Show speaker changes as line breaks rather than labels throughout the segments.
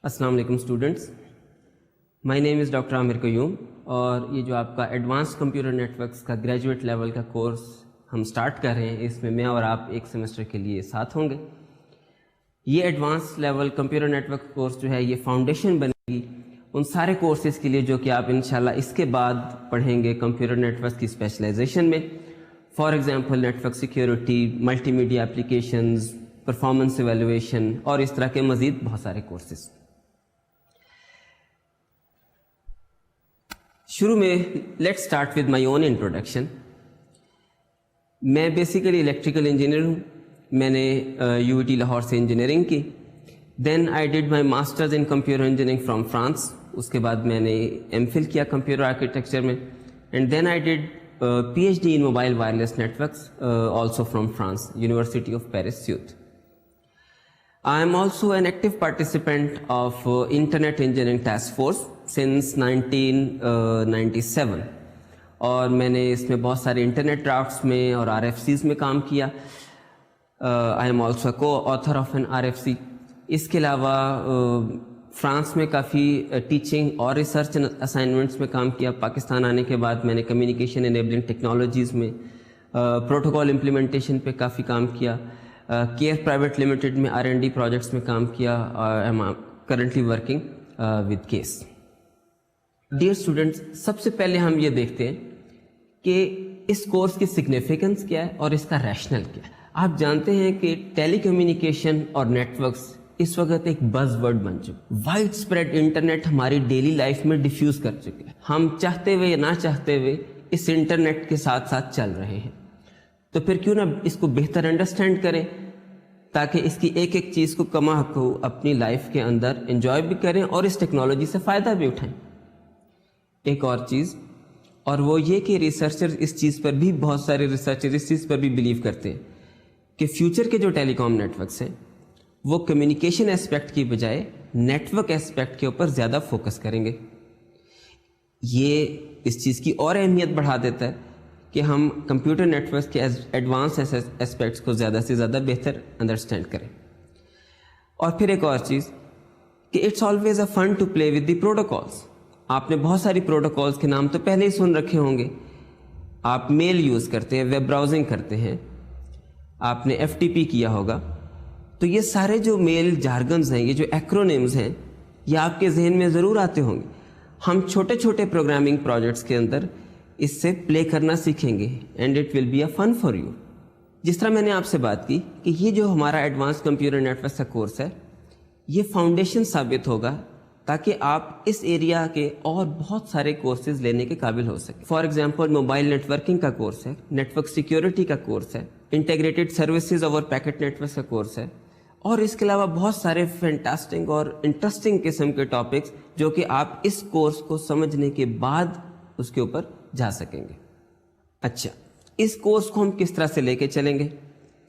السلام علیکم students, my name is doctor عامر قیوم، اور یہ جو آپ کا ایڈوانس کمپیوٹر نیٹورکس کا گریجویٹ لیول کا کورس ہم سٹارٹ کر رہے ہیں، اس میں میں اور آپ ایک سیمسٹر کے لیے ساتھ ہوں گے۔ یہ advance level computer network course جو ہے یہ فاؤنڈیشن بنے گی ان سارے کورسز کے لیے جو کہ آپ انشاءاللہ اس کے بعد پڑھیں گے کمپیوٹر نیٹورکس کی اسپیشلائزیشن میں۔ For example network security, multi media applications, performance evaluation اور اس طرح کے مزید بہت سارے کورسز۔ شروع میں let start with my own introduction. میں بیسیکلی الیکٹریکل انجینئر ہوں۔ میں نے یو ٹی لاہور سے انجینئرنگ کی، then I did my masters in computer engineering from France. اس کے بعد میں نے ایم فل کیا کمپیوٹر آرکیٹیکچر میں، and then I did P H D in mobile wireless networks also from France, university of Paris یوتھ۔ I am also an active participant of Internet Engineering Task Force since 1997 اور میں نے اس میں بہت سارے internet drafts میں اور RFCs میں کام کیا۔ I am also a co-author of an RFC۔ اس کے علاوہ فرانس میں کافی ٹیچنگ اور ریسرچ اسائنمنٹس میں کام کیا۔ پاکستان آنے کے بعد میں نے کمیونیکیشن انیبلنگ ٹیکنالوجیز میں پروٹوکول امپلیمنٹیشن پہ کافی کام کیا۔ کیئر پرائیویٹ لمیٹڈ میں R&D پروجیکٹس میں کام کیا۔ I am currently working with CASE. Dear students, سب سے پہلے ہم یہ دیکھتے ہیں کہ اس کورس کی سگنیفیکنس کیا ہے اور اس کا ریشنل کیا ہے۔ آپ جانتے ہیں کہ ٹیلی کمیونیکیشن اور نیٹورکس اس وقت ایک بز ورڈ بن چکا۔ وائڈ اسپریڈ انٹرنیٹ ہماری ڈیلی لائف میں ڈیفیوز کر چکے ہیں۔ ہم چاہتے ہوئے یا نہ چاہتے ہوئے اس انٹرنیٹ کے ساتھ ساتھ چل رہے ہیں، تو پھر کیوں نہ اس کو بہتر انڈرسٹینڈ کریں تاکہ اس کی ایک ایک چیز کو کما کو اپنی لائف کے اندر انجوائے بھی کریں اور اس ٹیکنالوجی سے فائدہ بھی اٹھائیں۔ ایک اور چیز، اور وہ یہ کہ ریسرچر اس چیز پر بھی، بہت سارے ریسرچر اس چیز پر بھی بلیو کرتے ہیں کہ فیوچر کے جو ٹیلی کام نیٹورکس ہیں وہ کمیونیکیشن اسپیکٹ کی بجائے نیٹورک اسپیکٹ کے اوپر زیادہ فوکس کریں گے۔ یہ اس چیز کی اور اہمیت بڑھا دیتا ہے کہ ہم کمپیوٹر نیٹورکس کے ایڈوانس اسپیکٹس کو زیادہ سے زیادہ بہتر انڈرسٹینڈ کریں۔ اور پھر ایک اور چیز کہ it's always a fun to play with the protocols. آپ نے بہت ساری پروٹوکالس کے نام تو پہلے ہی سن رکھے ہوں گے۔ آپ میل یوز کرتے ہیں، ویب براؤزنگ کرتے ہیں، آپ نے FTP کیا ہوگا، تو یہ سارے جو میل جارگنز ہیں، یہ جو ایکرونیمز ہیں، یہ آپ کے ذہن میں ضرور آتے ہوں گے۔ ہم چھوٹے چھوٹے پروگرامنگ پروجیکٹس کے اندر اس سے پلے کرنا سیکھیں گے، and it will be a fun for you. جس طرح میں نے آپ سے بات کی کہ یہ جو ہمارا ایڈوانس کمپیوٹر نیٹورکس کا کورس ہے یہ فاؤنڈیشن ثابت ہوگا تاکہ آپ اس ایریا کے اور بہت سارے کورسز لینے کے قابل ہو سکیں۔ فار ایگزامپل موبائل نیٹورکنگ کا کورس ہے، نیٹورک سیکیورٹی کا کورس ہے، integrated services over packet networks کا کورس ہے، اور اس کے علاوہ بہت سارے فینٹاسٹنگ اور انٹرسٹنگ قسم کے ٹاپکس جو کہ آپ اس کورس کو سمجھنے کے بعد اس کے اوپر جا سکیں گے۔ اچھا، اس کورس کو ہم کس طرح سے لے کے چلیں گے؟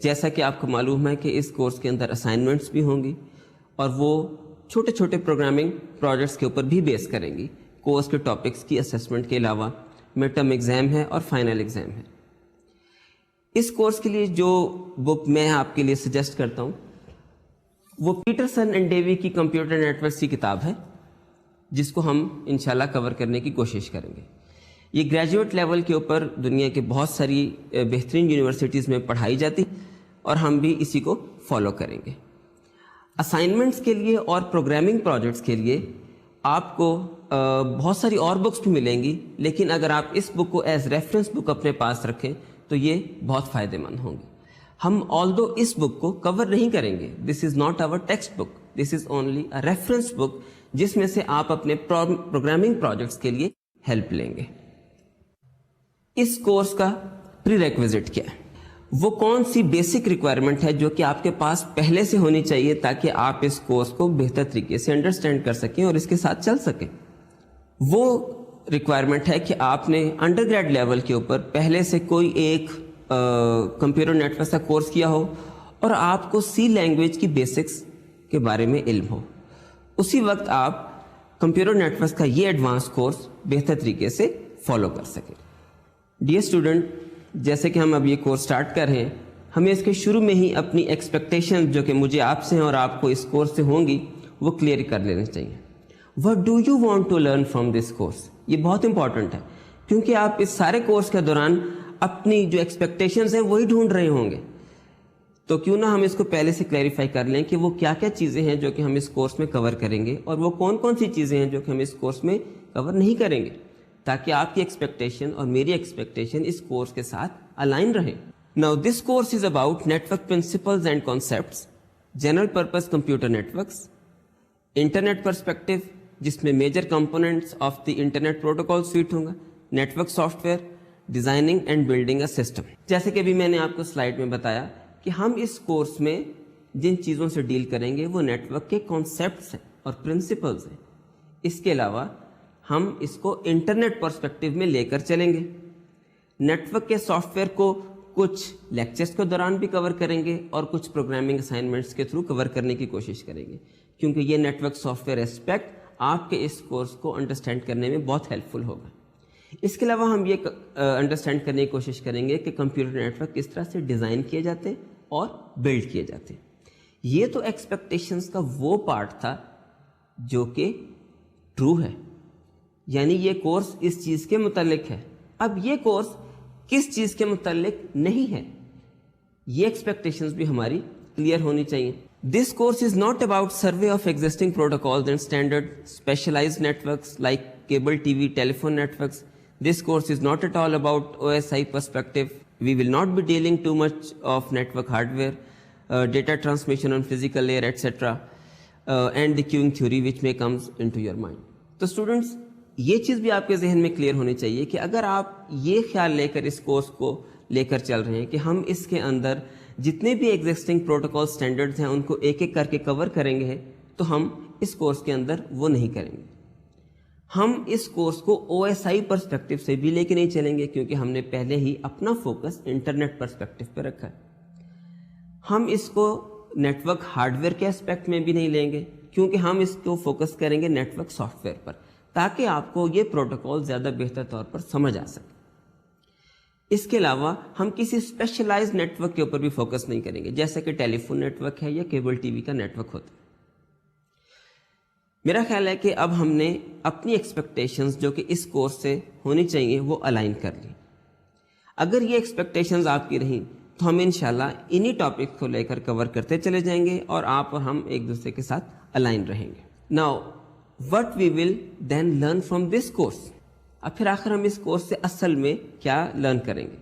جیسا کہ آپ کو معلوم ہے کہ اس کورس کے اندر اسائنمنٹس بھی ہوں گی اور وہ چھوٹے چھوٹے پروگرامنگ پروجیکٹس کے اوپر بھی بیس کریں گی۔ کورس کے ٹاپکس کی اسسمنٹ کے علاوہ مڈ ٹرم ایگزام ہے اور فائنل ایگزام ہے۔ اس کورس کے لیے جو بک میں آپ کے لیے سجیسٹ کرتا ہوں وہ پیٹرسن اینڈ ڈیوی کی کمپیوٹر نیٹورکس کی کتاب ہے، جس کو ہم انشاءاللہ کور کرنے کی کوشش کریں گے۔ یہ گریجویٹ لیول کے اوپر دنیا کے بہت ساری بہترین یونیورسٹیز میں پڑھائی جاتی اور ہم بھی اسی کو فالو کریں گے۔ اسائنمنٹس کے لیے اور پروگرامنگ پروجیکٹس کے لیے آپ کو بہت ساری اور بکس بھی ملیں گی، لیکن اگر آپ اس بک کو ایز ریفرنس بک اپنے پاس رکھیں تو یہ بہت فائدہ مند ہوں گی۔ ہم آلدو اس بک کو کور نہیں کریں گے، this is not our textbook, this is only a reference book جس میں سے آپ اپنے پروگرامنگ پروجیکٹس کے لیے ہیلپ لیں گے۔ اس کورس کا پری ریکویزٹ کیا ہے؟ وہ کون سی بیسک ریکوائرمنٹ ہے جو کہ آپ کے پاس پہلے سے ہونی چاہیے تاکہ آپ اس کورس کو بہتر طریقے سے انڈرسٹینڈ کر سکیں اور اس کے ساتھ چل سکیں؟ وہ ریکوائرمنٹ ہے کہ آپ نے انڈر گریڈ لیول کے اوپر پہلے سے کوئی ایک کمپیوٹر نیٹورک کا کورس کیا ہو اور آپ کو C لینگویج کی بیسکس کے بارے میں علم ہو۔ اسی وقت آپ کمپیوٹر نیٹورک کا یہ ایڈوانس کورس بہتر طریقے سے فالو کر سکیں۔ ڈیئر اسٹوڈنٹ، جیسے کہ ہم اب یہ کورس سٹارٹ کر رہے ہیں، ہمیں اس کے شروع میں ہی اپنی ایکسپیکٹیشن جو کہ مجھے آپ سے ہیں اور آپ کو اس کورس سے ہوں گی وہ کلیئر کر لینے چاہیے. What do you want to learn from this course؟ یہ بہت امپورٹنٹ ہے کیونکہ آپ اس سارے کورس کے دوران اپنی جو ایکسپیکٹیشنز ہیں وہی ڈھونڈ رہے ہوں گے. تو کیوں نہ ہم اس کو پہلے سے کلیریفائی کر لیں کہ وہ کیا کیا چیزیں ہیں جو کہ ہم اس کورس میں کور کریں گے اور وہ کون کون سی چیزیں ہیں جو کہ ہم اس کورس میں کور نہیں کریں گے، تاکہ آپ کی ایکسپیکٹیشن اور میری ایکسپیکٹیشن اس کورس کے ساتھ الائن رہے. Now this course is about network principles and concepts, general purpose computer networks, internet perspective جس میں major components of the internet protocol suite ہوں گا، network software, designing and building a system. جیسے کہ ابھی میں نے آپ کو سلائڈ میں بتایا کہ ہم اس کورس میں جن چیزوں سے ڈیل کریں گے وہ نیٹورک کے کانسیپٹس ہیں اور پرنسپلز ہیں. اس کے علاوہ ہم اس کو انٹرنیٹ پرسپیکٹو میں لے کر چلیں گے. نیٹورک کے سافٹ ویئر کو کچھ لیکچرز کے دوران بھی کور کریں گے اور کچھ پروگرامنگ اسائنمنٹس کے تھرو کور کرنے کی کوشش کریں گے، کیونکہ یہ نیٹورک سافٹ ویئر اسپیکٹ آپ کے اس کورس کو انڈرسٹینڈ کرنے میں بہت ہیلپ فل ہوگا. اس کے علاوہ ہم یہ انڈرسٹینڈ کرنے کی کوشش کریں گے کہ کمپیوٹر نیٹورک کس طرح سے ڈیزائن کیے جاتے ہیں اور بلڈ کیے جاتے ہیں. یہ تو ایکسپیکٹیشنز کا وہ پارٹ تھا جو کہ ٹرو ہے، یعنی یہ کورس اس چیز کے متعلق ہے. اب یہ کورس کس چیز کے متعلق نہیں ہے، یہ ایکسپیکٹیشنز بھی ہماری کلیئر ہونی چاہیے. This course is not about survey of existing protocols and standard specialized networks like cable TV, telephone networks. This course is not at all about OSI perspective. We will not be dealing too much of network hardware, data transmission on physical layer, etc. And the queuing theory which may comes into your mind. تو students یہ چیز بھی آپ کے ذہن میں clear ہونی چاہیے کہ اگر آپ یہ خیال لے کر اس کورس کو لے کر چل رہے ہیں کہ ہم اس کے اندر جتنے بھی ایگزسٹنگ پروٹوکول سٹینڈرڈز ہیں ان کو ایک ایک کر کے کور کریں گے، تو ہم اس کورس کے اندر وہ نہیں کریں گے. ہم اس کورس کو او ایس آئی پرسپیکٹو سے بھی لے کے نہیں چلیں گے، کیونکہ ہم نے پہلے ہی اپنا فوکس انٹرنیٹ پرسپیکٹو پہ رکھا ہے. ہم اس کو نیٹ ورک ہارڈ ویئر کے اسپیکٹ میں بھی نہیں لیں گے، کیونکہ ہم اس کو فوکس کریں گے نیٹ ورک سافٹ ویئر پر، تاکہ آپ کو یہ پروٹوکول زیادہ بہتر طور پر سمجھ آ سکے. اس کے علاوہ ہم کسی اسپیشلائز نیٹ ورک کے اوپر بھی فوکس نہیں کریں گے، جیسے کہ ٹیلی فون نیٹ ورک ہے یا کیبل ٹی وی کا نیٹ ورک ہوتا ہے. میرا خیال ہے کہ اب ہم نے اپنی ایکسپیکٹیشنز جو کہ اس کورس سے ہونی چاہیے وہ الائن کر لی. اگر یہ ایکسپیکٹیشنز آپ کی رہیں تو ہم انشاءاللہ انہی ٹاپک کو لے کر کور کرتے چلے جائیں گے اور آپ اور ہم ایک دوسرے کے ساتھ الائن رہیں گے. Now what we will then learn from this course. اب پھر آخر ہم اس کورس سے اصل میں کیا لرن کریں گے؟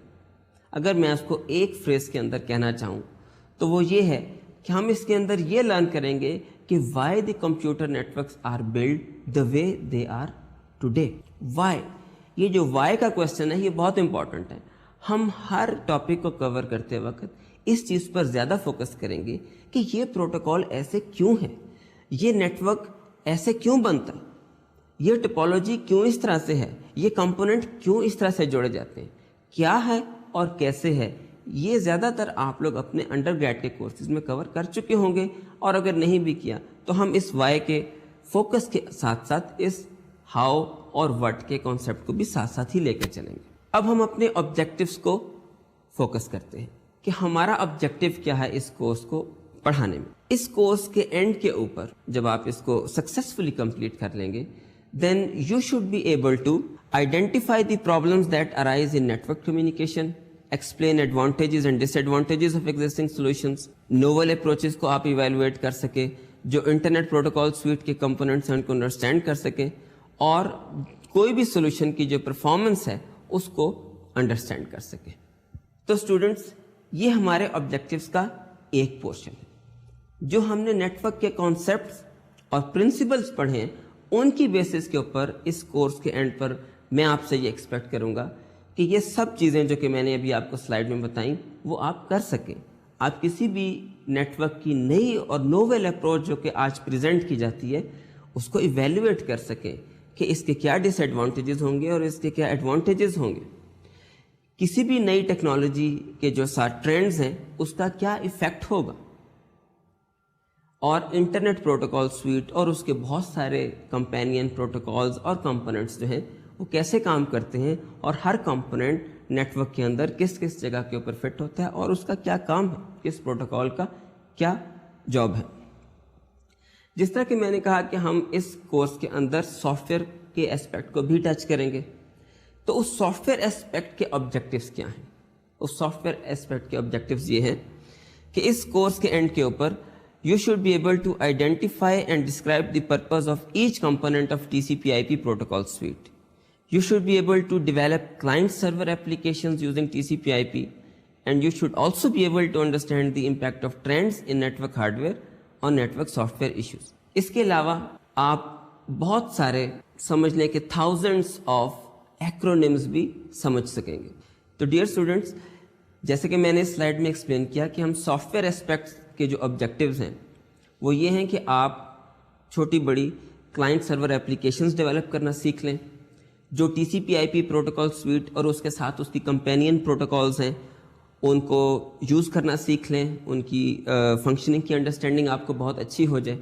اگر میں اس کو ایک فریز کے اندر کہنا چاہوں تو وہ یہ ہے کہ ہم اس کے اندر یہ لرن کریں گے کہ why the computer networks are build the way they are today. Why, یہ جو وائی کا کوشچن ہے یہ بہت امپورٹنٹ ہے. ہم ہر ٹاپک کو کور کرتے وقت اس چیز پر زیادہ فوکس کریں گے کہ یہ پروٹوکال ایسے کیوں ہے، یہ نیٹ ورک ایسے کیوں بنتا، یہ ٹپولوجی کیوں اس طرح سے ہے، یہ کمپوننٹ کیوں اس طرح سے جوڑے جاتے ہیں، کیا ہے اور کیسے ہے. یہ زیادہ تر آپ لوگ اپنے انڈر گریڈ کے کورسز میں کور کر چکے ہوں گے، اور اگر نہیں بھی کیا تو ہم اس وائی کے فوکس کے ساتھ ساتھ اس ہاؤ اور وٹ کے کانسیپٹ کو بھی ساتھ ساتھ ہی لے کر چلیں گے. اب ہم اپنے آبجیکٹیوز کو فوکس کرتے ہیں کہ ہمارا آبجیکٹیو کیا ہے اس کورس کو پڑھانے میں. اس کورس کے اینڈ کے اوپر جب آپ اس کو سکسیسفلی کمپلیٹ کر لیں گے then you should be able to identify the problems that arise in network communication, explain advantages and disadvantages of existing solutions, novel approaches کو آپ evaluate کر سکیں جو انٹرنیٹ پروٹوکول سویٹ کے کمپوننٹس ہیں ان کو انڈرسٹینڈ کر سکیں، اور کوئی بھی سولوشن کی جو پرفارمنس ہے اس کو انڈرسٹینڈ کر سکیں. تو اسٹوڈنٹس یہ ہمارے آبجیکٹیوز کا ایک پورشن ہے. جو ہم نے نیٹ ورک کے کانسیپٹس اور پرنسپلس پڑھے ہیں ان کی بیسس کے اوپر اس کورس کے اینڈ پر میں آپ سے یہ ایکسپیکٹ کروں گا کہ یہ سب چیزیں جو کہ میں نے ابھی آپ کو سلائیڈ میں بتائیں وہ آپ کر سکیں. آپ کسی بھی نیٹ ورک کی نئی اور نوویل اپروچ جو کہ آج پریزنٹ کی جاتی ہے اس کو ایویلویٹ کر سکیں کہ اس کے کیا ڈس ایڈوانٹیجز ہوں گے اور اس کے کیا ایڈوانٹیجز ہوں گے. کسی بھی نئی ٹیکنالوجی کے جو ساتھ ٹرینڈز ہیں اس کا کیا ایفیکٹ ہوگا، اور انٹرنیٹ پروٹوکول سویٹ اور اس کے بہت سارے کمپینین پروٹوکولز اور کمپوننٹس جو ہیں وہ کیسے کام کرتے ہیں، اور ہر کمپوننٹ نیٹ ورک کے اندر کس کس جگہ کے اوپر فٹ ہوتا ہے اور اس کا کیا کام ہے، کس پروٹوکول کا کیا جاب ہے. جس طرح کہ میں نے کہا کہ ہم اس کورس کے اندر سافٹ ویئر کے اسپیکٹ کو بھی ٹچ کریں گے، تو اس سافٹ ویئر اسپیکٹ کے آبجیکٹیوز کیا ہیں؟ اس سافٹ ویئر اسپیکٹ کے آبجیکٹیوز یہ ہیں کہ اس کورس کے اینڈ کے اوپر you should be able to identify and describe the purpose of each component of TCP/IP protocol suite. You should be able to develop client-server applications using TCP/IP, and you should also be able to understand the impact of trends in network hardware on network software issues. اس کے علاوہ آپ بہت سارے سمجھ لیں کہ thousands of acronyms بھی سمجھ سکیں گے. تو ڈیئر اسٹوڈنٹس، جیسے کہ میں نے اس سلائڈ میں ایکسپلین کیا کہ ہم سافٹ ویئر اسپیکٹس کے جو آبجیکٹیوز ہیں وہ یہ ہیں کہ آپ چھوٹی بڑی کلائنٹ سرور اپلیکیشنز ڈیولپ کرنا سیکھ لیں، جو TCP/IP پروٹوکال سویٹ اور اس کے ساتھ اس کی کمپینین پروٹوکالز ہیں ان کو یوز کرنا سیکھ لیں، ان کی فنکشننگ کی انڈرسٹینڈنگ آپ کو بہت اچھی ہو جائے.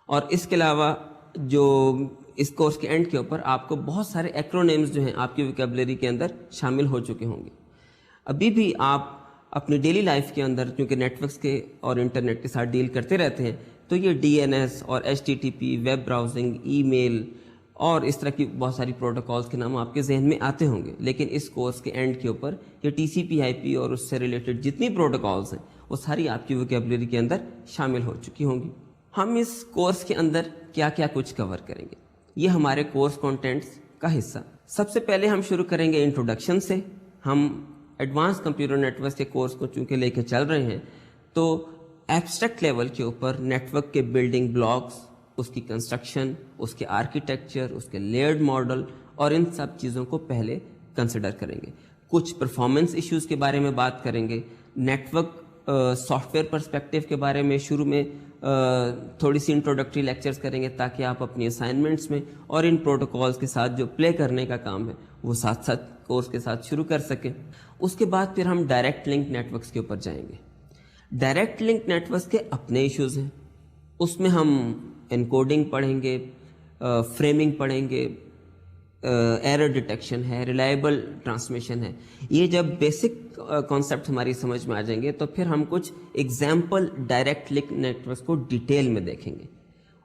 اور اس کے علاوہ جو اس کورس کے اینڈ کے اوپر آپ کو بہت سارے ایکرونیمز جو ہیں آپ کی ویکیبلری کے اندر شامل ہو چکے ہوں گے. ابھی بھی آپ اپنی ڈیلی لائف کے اندر کیونکہ نیٹ ورکس کے اور انٹرنیٹ کے ساتھ ڈیل کرتے رہتے ہیں، تو یہ DNS اور HTTP، ویب براؤزنگ، ای میل اور اس طرح کی بہت ساری پروٹوکالز کے نام آپ کے ذہن میں آتے ہوں گے. لیکن اس کورس کے اینڈ کے اوپر یہ TCP/IP اور اس سے ریلیٹڈ جتنی پروٹوکالز ہیں وہ ساری آپ کی ویکیبلری کے اندر شامل ہو چکی ہوں گی. ہم اس کورس کے اندر کیا کیا کچھ کور کریں گے، یہ ہمارے کورس کانٹینٹس کا حصہ. سب سے پہلے ہم شروع کریں گے انٹروڈکشن سے. ہم ایڈوانس کمپیوٹر نیٹ ورک کے کورس کو چونکہ لے کے چل رہے ہیں تو ایبسٹریکٹ لیول کے اوپر نیٹ ورک کے بلڈنگ بلاکس، اس کی کنسٹرکشن، اس کے آرکیٹیکچر، اس کے لیئرڈ ماڈل اور ان سب چیزوں کو پہلے کنسیڈر کریں گے. کچھ پرفارمنس ایشوز کے بارے میں بات کریں گے. Network software perspective کے بارے میں شروع میں تھوڑی سی انٹروڈکٹری لیکچرز کریں گے تاکہ آپ اپنی اسائنمنٹس میں اور ان پروٹوکالز کے ساتھ جو پلے کرنے کا کام ہے وہ ساتھ ساتھ کورس کے ساتھ شروع کر سکیں. اس کے بعد پھر ہم ڈائریکٹ لنک نیٹ ورکس کے اوپر جائیں گے. ڈائریکٹ لنک نیٹ ورکس کے اپنے ایشوز ہیں، اس میں ہم انکوڈنگ پڑھیں گے، فریمنگ پڑھیں گے، ایرر ڈیٹیکشن ہے، ریلائبل ٹرانسمیشن ہے. یہ جب بیسک کانسیپٹ ہماری سمجھ میں آ جائیں گے تو پھر ہم کچھ example direct link networks کو ڈیٹیل میں دیکھیں گے.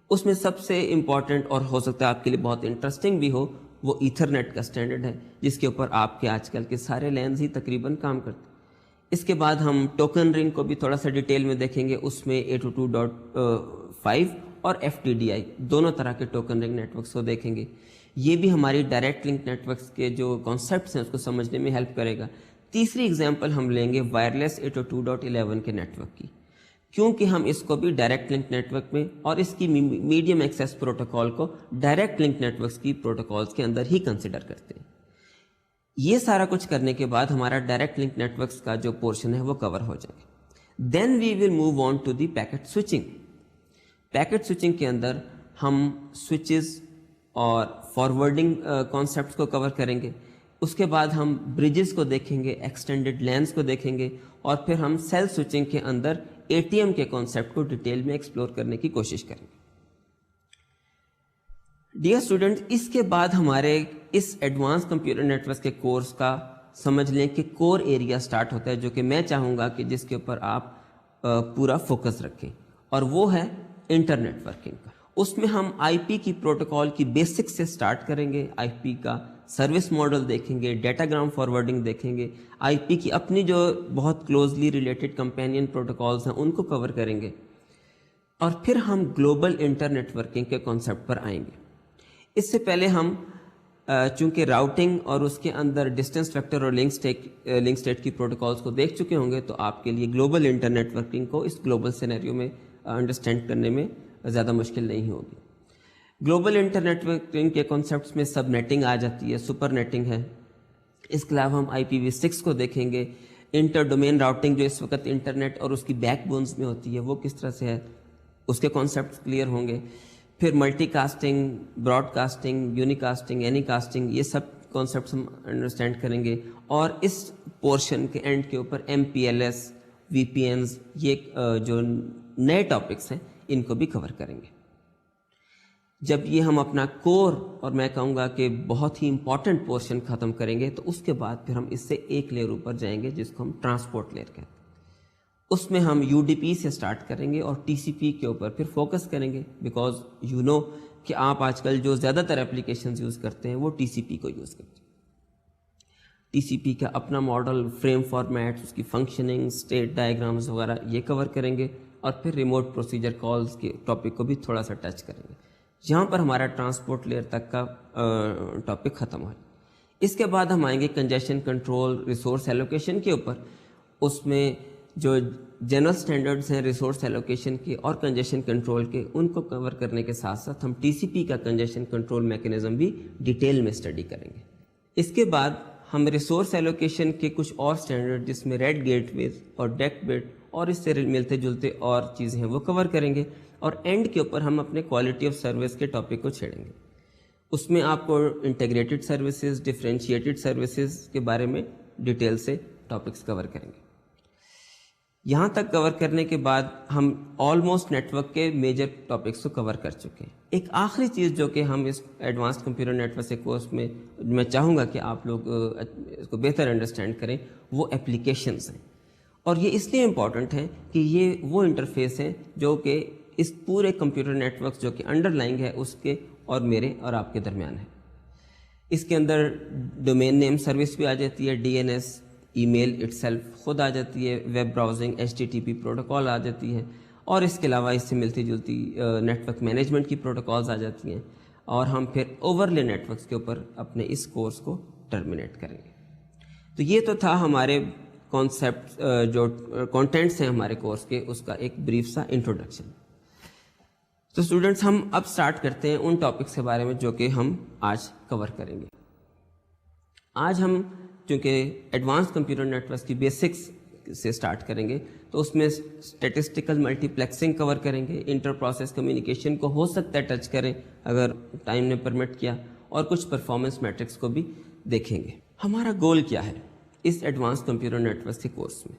اس میں سب سے امپورٹنٹ اور ہو سکتا ہے آپ کے لیے بہت انٹرسٹنگ بھی ہو وہ ایتھرنیٹ کا اسٹینڈرڈ ہے جس کے اوپر آپ کے آج کل کے سارے لینز ہی تقریباً کام کرتے ہیں. اس کے بعد ہم ٹوکن رنگ کو بھی تھوڑا سا ڈیٹیل میں دیکھیں گے. اس میں 802.5 اور FTDI دونوں طرح کے ٹوکن رنگ نیٹ ورکس کو دیکھیں گے. یہ بھی ہماری ڈائریکٹ لنک نیٹ ورکس کے جو کانسیپٹس ہیں اس کو سمجھنے میں ہیلپ کرے گا. تیسری ایگزامپل ہم لیں گے وائرلیس 802.11 کے نیٹ ورک کی، کیونکہ ہم اس کو بھی ڈائریکٹ لنک نیٹ ورک میں اور اس کی میڈیم ایکسیس پروٹوکال کو ڈائریکٹ لنک نیٹ ورکس کی پروٹوکالز کے اندر ہی کنسیڈر کرتے ہیں. یہ سارا کچھ کرنے کے بعد ہمارا ڈائریکٹ لنک نیٹ ورکس کا جو پورشن ہے وہ کور ہو جائے گا. Then we will move on to the packet switching. Packet switching کے اندر ہم سوئچز اور فارورڈنگ کانسیپٹس کو کور کریں گے. اس کے بعد ہم بریجز کو دیکھیں گے، ایکسٹینڈڈ لینس کو دیکھیں گے اور پھر ہم سیل سوئچنگ کے اندر ATM کے کانسیپٹ کو ڈیٹیل میں ایکسپلور کرنے کی کوشش کریں گے. ڈیئر اسٹوڈنٹ، اس کے بعد ہمارے اس ایڈوانس کمپیوٹر نیٹ ورک کے کورس کا سمجھ لیں کہ کور ایریا سٹارٹ ہوتا ہے جو کہ میں چاہوں گا کہ جس کے اوپر آپ پورا فوکس رکھیں، اور وہ ہے انٹرنیٹ ورکنگ کا. اس میں ہم IP کی پروٹوکال کی بیسک سے سٹارٹ کریں گے. IP کا سروس ماڈل دیکھیں گے، ڈیٹا گرام فارورڈنگ دیکھیں گے، IP کی اپنی جو بہت کلوزلی ریلیٹڈ کمپینین پروٹوکالز ہیں ان کو کور کریں گے، اور پھر ہم گلوبل انٹرنیٹ ورکنگ کے کانسیپٹ پر آئیں گے. اس سے پہلے ہم چونکہ راؤٹنگ اور اس کے اندر ڈسٹینس ویکٹر اور لنک اسٹیٹ کی پروٹوکالز کو دیکھ چکے ہوں گے تو آپ کے لیے گلوبل انٹرنیٹ ورکنگ کو اس گلوبل سینیریو میں انڈرسٹینڈ کرنے میں زیادہ مشکل نہیں ہوگی. گلوبل انٹرنیٹ ورکنگ کے کانسیپٹس میں سب نیٹنگ آ جاتی ہے، سپر نیٹنگ ہے. اس کے علاوہ ہم IPv6 کو دیکھیں گے. انٹر ڈومین راؤٹنگ جو اس وقت انٹرنیٹ اور اس کی بیک بونز میں ہوتی ہے وہ کس طرح سے ہے، اس کے کانسیپٹس کلیئر ہوں گے. پھر multicasting, broadcasting, unicasting, anycasting, یہ سب کانسیپٹس ہم انڈرسٹینڈ کریں گے. اور اس پورشن کے اینڈ کے اوپر MPLS، VPNs، یہ جو نئے ٹاپکس ہیں ان کو بھی کور کریں گے. جب یہ ہم اپنا کور اور میں کہوں گا کہ بہت ہی امپورٹنٹ پورشن ختم کریں گے تو اس کے بعد پھر ہم اس سے ایک لیئر اوپر جائیں گے جس کو ہم ٹرانسپورٹ لیئر کہتے ہیں. اس میں ہم UDP سے سٹارٹ کریں گے اور TCP کے اوپر پھر فوکس کریں گے، بیکاز یو نو کہ آپ آج کل جو زیادہ تر اپلیکیشنز یوز کرتے ہیں وہ TCP کو یوز کرتے ہیں۔ TCP کا اپنا ماڈل، فریم فارمیٹس، اس کی فنکشننگ، اسٹیٹ ڈائیگرامز وغیرہ یہ کور کریں گے، اور پھر ریموٹ پروسیجر کالز کے ٹاپک کو بھی تھوڑا سا ٹچ کریں گے، جہاں پر ہمارا ٹرانسپورٹ لیئر تک کا ٹاپک ختم ہو۔ اس کے بعد ہم آئیں گے کنجیشن کنٹرول، ریسورس ایلوکیشن کے اوپر۔ اس میں جو جنرل سٹینڈرڈز ہیں ریسورس ایلوکیشن کے اور کنجیشن کنٹرول کے، ان کو کور کرنے کے ساتھ ساتھ ہم TCP کا کنجیشن کنٹرول میکینزم بھی ڈیٹیل میں اسٹڈی کریں گے۔ اس کے بعد ہم ریسورس ایلوکیشن کے کچھ اور سٹینڈرڈ، جس میں ریڈ گیٹ ویز اور ڈیک بٹ اور اس سے ملتے جلتے اور چیزیں ہیں، وہ کور کریں گے، اور اینڈ کے اوپر ہم اپنے کوالٹی آف سروس کے ٹاپک کو چھیڑیں گے۔ اس میں آپ کو انٹیگریٹڈ سروسز، ڈفرینشیٹڈ سروسز کے بارے میں ڈیٹیل سے ٹاپکس کور کریں گے۔ یہاں تک کور کرنے کے بعد ہم آلموسٹ نیٹ ورک کے میجر ٹاپکس کو کور کر چکے ہیں۔ ایک آخری چیز جو کہ ہم اس ایڈوانسڈ کمپیوٹر نیٹ ورک کے کورس میں میں چاہوں گا کہ آپ لوگ اس کو بہتر انڈرسٹینڈ کریں، وہ اپلیکیشنز ہیں، اور یہ اس لیے امپورٹنٹ ہیں کہ یہ وہ انٹرفیس ہیں جو کہ اس پورے کمپیوٹر نیٹ ورک جو کہ انڈر لائنگ ہے اس کے اور میرے اور آپ کے درمیان ہے۔ اس کے اندر ڈومین نیم سروس بھی آ جاتی ہے، DNS، email itself خود آ جاتی ہے، ویب براؤزنگ، HTTP پروٹوکال آ جاتی ہے، اور اس کے علاوہ اس سے ملتی جلتی نیٹ ورک مینجمنٹ کی پروٹوکالز آ جاتی ہیں، اور ہم پھر اوورلے نیٹ ورکس کے اوپر اپنے اس کورس کو ٹرمینیٹ کریں گے۔ تو یہ تو تھا ہمارے کانسیپٹ، جو کانٹینٹس ہیں ہمارے کورس کے، اس کا ایک بریف سا انٹروڈکشن۔ تو اسٹوڈنٹس، ہم اب سٹارٹ کرتے ہیں ان ٹاپکس کے بارے میں جو کہ ہم آج کور کریں گے۔ آج ہم چونکہ ایڈوانس کمپیوٹر نیٹ ورک کی بیسکس سے سٹارٹ کریں گے، تو اس میں اسٹیٹسٹیکل ملٹی پلیکسنگ کور کریں گے، انٹر پروسیس کمیونیکیشن کو ہو سکتا ہے ٹچ کریں اگر ٹائم نے پرمٹ کیا، اور کچھ پرفارمنس میٹرکس کو بھی دیکھیں گے۔ ہمارا گول کیا ہے اس ایڈوانس کمپیوٹر نیٹ ورک کے کورس میں؟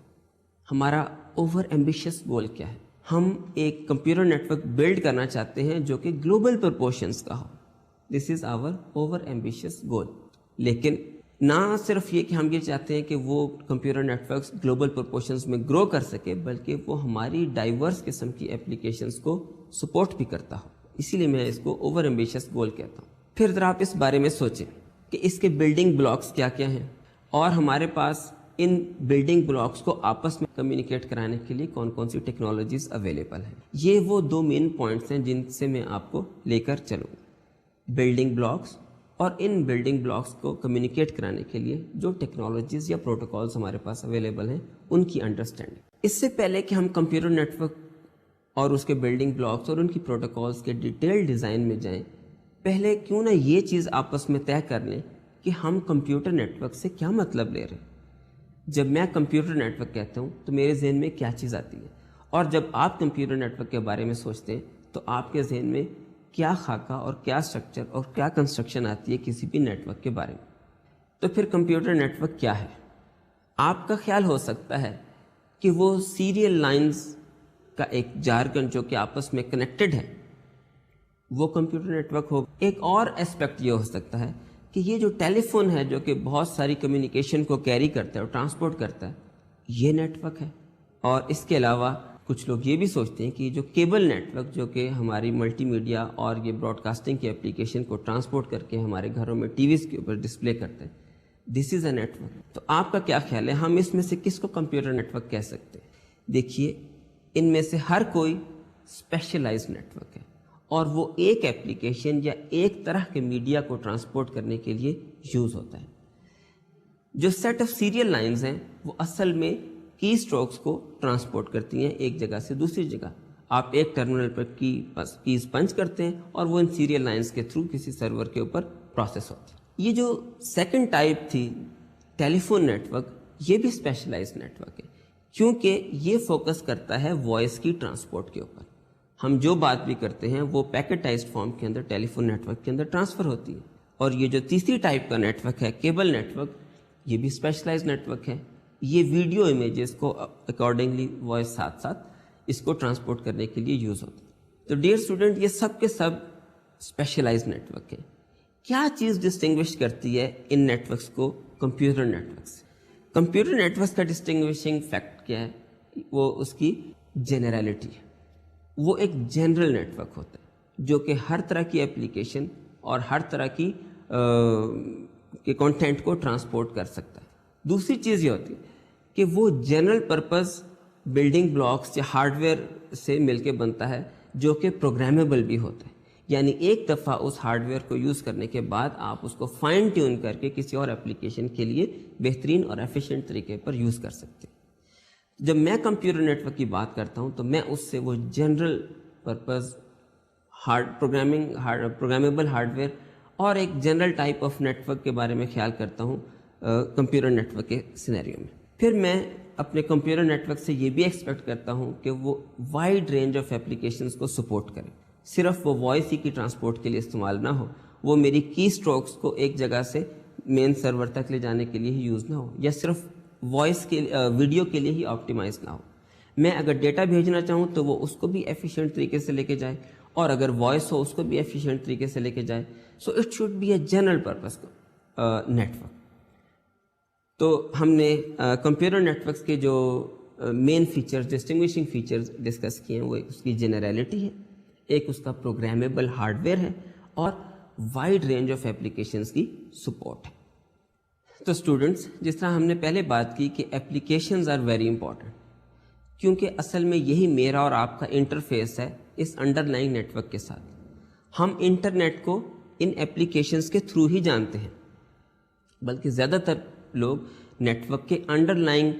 ہمارا اوور ایمبیشیس گول کیا ہے؟ ہم ایک کمپیوٹر نیٹ ورک بلڈ کرنا چاہتے ہیں جو کہ گلوبل پرپورشنز کا ہو۔ دس از آور اوور ایمبیشیس گول۔ لیکن نہ صرف یہ کہ ہم یہ چاہتے ہیں کہ وہ computer networks global proportions میں گرو کر سکے، بلکہ وہ ہماری ڈائیورس قسم کی اپلیکیشنز کو سپورٹ بھی کرتا ہو۔ اسی لیے میں اس کو اوور ایمبیشیس گول کہتا ہوں۔ پھر ذرا آپ اس بارے میں سوچیں کہ اس کے بلڈنگ بلاکس کیا کیا ہیں، اور ہمارے پاس ان بلڈنگ بلاکس کو آپس میں کمیونیکیٹ کرانے کے لیے کون کون سی ٹیکنالوجیز اویلیبل ہیں۔ یہ وہ دو مین پوائنٹس ہیں جن سے میں آپ کو لے کر چلوں، بلڈنگ بلاکس، اور ان بلڈنگ بلاکس کو کمیونیکیٹ کرانے کے لیے جو ٹیکنالوجیز یا پروٹوکالز ہمارے پاس اویلیبل ہیں، ان کی انڈرسٹینڈنگ۔ اس سے پہلے کہ ہم کمپیوٹر نیٹ ورک اور اس کے بلڈنگ بلاکس اور ان کی پروٹوکالز کے ڈیٹیل ڈیزائن میں جائیں، پہلے کیوں نہ یہ چیز آپس میں طے کر لیں کہ ہم کمپیوٹر نیٹ ورک سے کیا مطلب لے رہے ہیں۔ جب میں کمپیوٹر نیٹ ورک کہتا ہوں تو میرے ذہن میں کیا چیز آتی ہے، اور جب آپ کمپیوٹر نیٹ ورک کے بارے میں سوچتے ہیں تو آپ کے ذہن میں کیا خاکہ اور کیا اسٹرکچر اور کیا کنسٹرکشن آتی ہے کسی بھی نیٹ ورک کے بارے میں۔ تو پھر کمپیوٹر نیٹ ورک کیا ہے؟ آپ کا خیال ہو سکتا ہے کہ وہ سیریل لائنز کا ایک جارگن جو کہ آپس میں کنیکٹڈ ہے، وہ کمپیوٹر نیٹ ورک ہوگا۔ ایک اور اسپیکٹ یہ ہو سکتا ہے کہ یہ جو ٹیلی فون ہے جو کہ بہت ساری کمیونیکیشن کو کیری کرتا ہے اور ٹرانسپورٹ کرتا ہے، یہ نیٹ ورک ہے۔ اور اس کے علاوہ کچھ لوگ یہ بھی سوچتے ہیں کہ جو کیبل نیٹ ورک جو کہ ہماری ملٹی میڈیا اور یہ براڈ کاسٹنگ کی اپلیکیشن کو ٹرانسپورٹ کر کے ہمارے گھروں میں ٹی ویز کے اوپر ڈسپلے کرتے ہیں، دس از اے نیٹ ورک۔ تو آپ کا کیا خیال ہے، ہم اس میں سے کس کو کمپیوٹر نیٹ ورک کہہ سکتے ہیں؟ دیکھیے، ان میں سے ہر کوئی اسپیشلائز نیٹ ورک ہے، اور وہ ایک ایپلیکیشن یا ایک طرح کے میڈیا کو ٹرانسپورٹ کرنے کے لیے یوز ہوتا ہے۔ جو سیٹ آف سیریل لائنز ہیں وہ اصل میں کی اسٹروکس کو ٹرانسپورٹ کرتی ہیں ایک جگہ سے دوسری جگہ۔ آپ ایک ٹرمینل پر کیز پنچ کرتے ہیں اور وہ ان سیریل لائنز کے تھرو کسی سرور کے اوپر پروسیس ہوتی ہے۔ یہ جو سیکنڈ ٹائپ تھی ٹیلی فون نیٹ ورک، یہ بھی اسپیشلائز نیٹ ورک ہے، کیونکہ یہ فوکس کرتا ہے وائس کی ٹرانسپورٹ کے اوپر۔ ہم جو بات بھی کرتے ہیں وہ پیکٹائزڈ فارم کے اندر ٹیلی فون نیٹ ورک کے اندر ٹرانسفر ہوتی ہے۔ اور یہ جو تیسری ٹائپ کا نیٹ ورک ہے کیبل نیٹ ورک، یہ بھی اسپیشلائز نیٹ ورک ہے۔ یہ ویڈیو امیجز کو اکارڈنگلی وائس ساتھ ساتھ اس کو ٹرانسپورٹ کرنے کے لیے یوز ہوتا ہے۔ تو ڈیئر اسٹوڈنٹ، یہ سب کے سب اسپیشلائز نیٹ ورک ہیں۔ کیا چیز ڈسٹنگوش کرتی ہے ان نیٹ ورکس کو کمپیوٹر نیٹ ورک سے؟ کمپیوٹر نیٹ ورک کا ڈسٹنگوشنگ فیکٹ کیا ہے؟ وہ اس کی جنرالٹی ہے. وہ ایک جنرل نیٹ ورک ہوتا ہے جو کہ ہر طرح کی اپلیکیشن اور ہر طرح کی کے کانٹینٹ کو ٹرانسپورٹ کر سکتا ہے. دوسری چیز یہ ہوتی ہے کہ وہ جنرل پرپز بلڈنگ بلاکس یا ہارڈ ویئر سے مل کے بنتا ہے جو کہ پروگرامیبل بھی ہوتا ہے. یعنی ایک دفعہ اس ہارڈ ویئر کو یوز کرنے کے بعد آپ اس کو فائن ٹیون کر کے کسی اور اپلیکیشن کے لیے بہترین اور ایفیشینٹ طریقے پر یوز کر سکتے ہیں. جب میں کمپیوٹر نیٹ ورک کی بات کرتا ہوں تو میں اس سے وہ general purpose programmable hardware اور ایک general type of network کے بارے میں خیال کرتا ہوں کمپیوٹر نیٹ ورک کے سینیریو میں. پھر میں اپنے کمپیوٹر نیٹ ورک سے یہ بھی ایکسپیکٹ کرتا ہوں کہ وہ وائڈ رینج آف اپلیکیشنز کو سپورٹ کرے. صرف وہ وائس ہی کی ٹرانسپورٹ کے لیے استعمال نہ ہو, وہ میری کی اسٹروکس کو ایک جگہ سے مین سرور تک لے جانے کے لیے ہی یوز نہ ہو, یا صرف وائس کے ویڈیو کے لیے ہی آپٹیمائز نہ ہو. میں اگر ڈیٹا بھیجنا چاہوں تو وہ اس کو بھی ایفیشینٹ طریقے سے لے کے جائے, اور اگر وائس ہو اس کو بھی ایفیشینٹ طریقے سے لے کے جائے. So it should be a general purpose network. تو ہم نے کمپیوٹر نیٹ ورکس کے جو main features, distinguishing features discuss کیے ہیں, وہ ایک اس کی جنرالٹی ہے, ایک اس کا پروگرامیبل ہارڈ ویئر ہے, اور وائڈ رینج آف اپلیکیشنز کی سپورٹ ہے. تو اسٹوڈنٹس, جس طرح ہم نے پہلے بات کی کہ اپلیکیشنز آر ویری امپورٹنٹ, کیونکہ اصل میں یہی میرا اور آپ کا انٹرفیس ہے اس انڈر لائن نیٹ ورک کے ساتھ. ہم انٹرنیٹ کو ان اپلیکیشنز کے تھرو ہی جانتے ہیں, بلکہ زیادہ تر لوگ نیٹ ورک کے انڈر لائن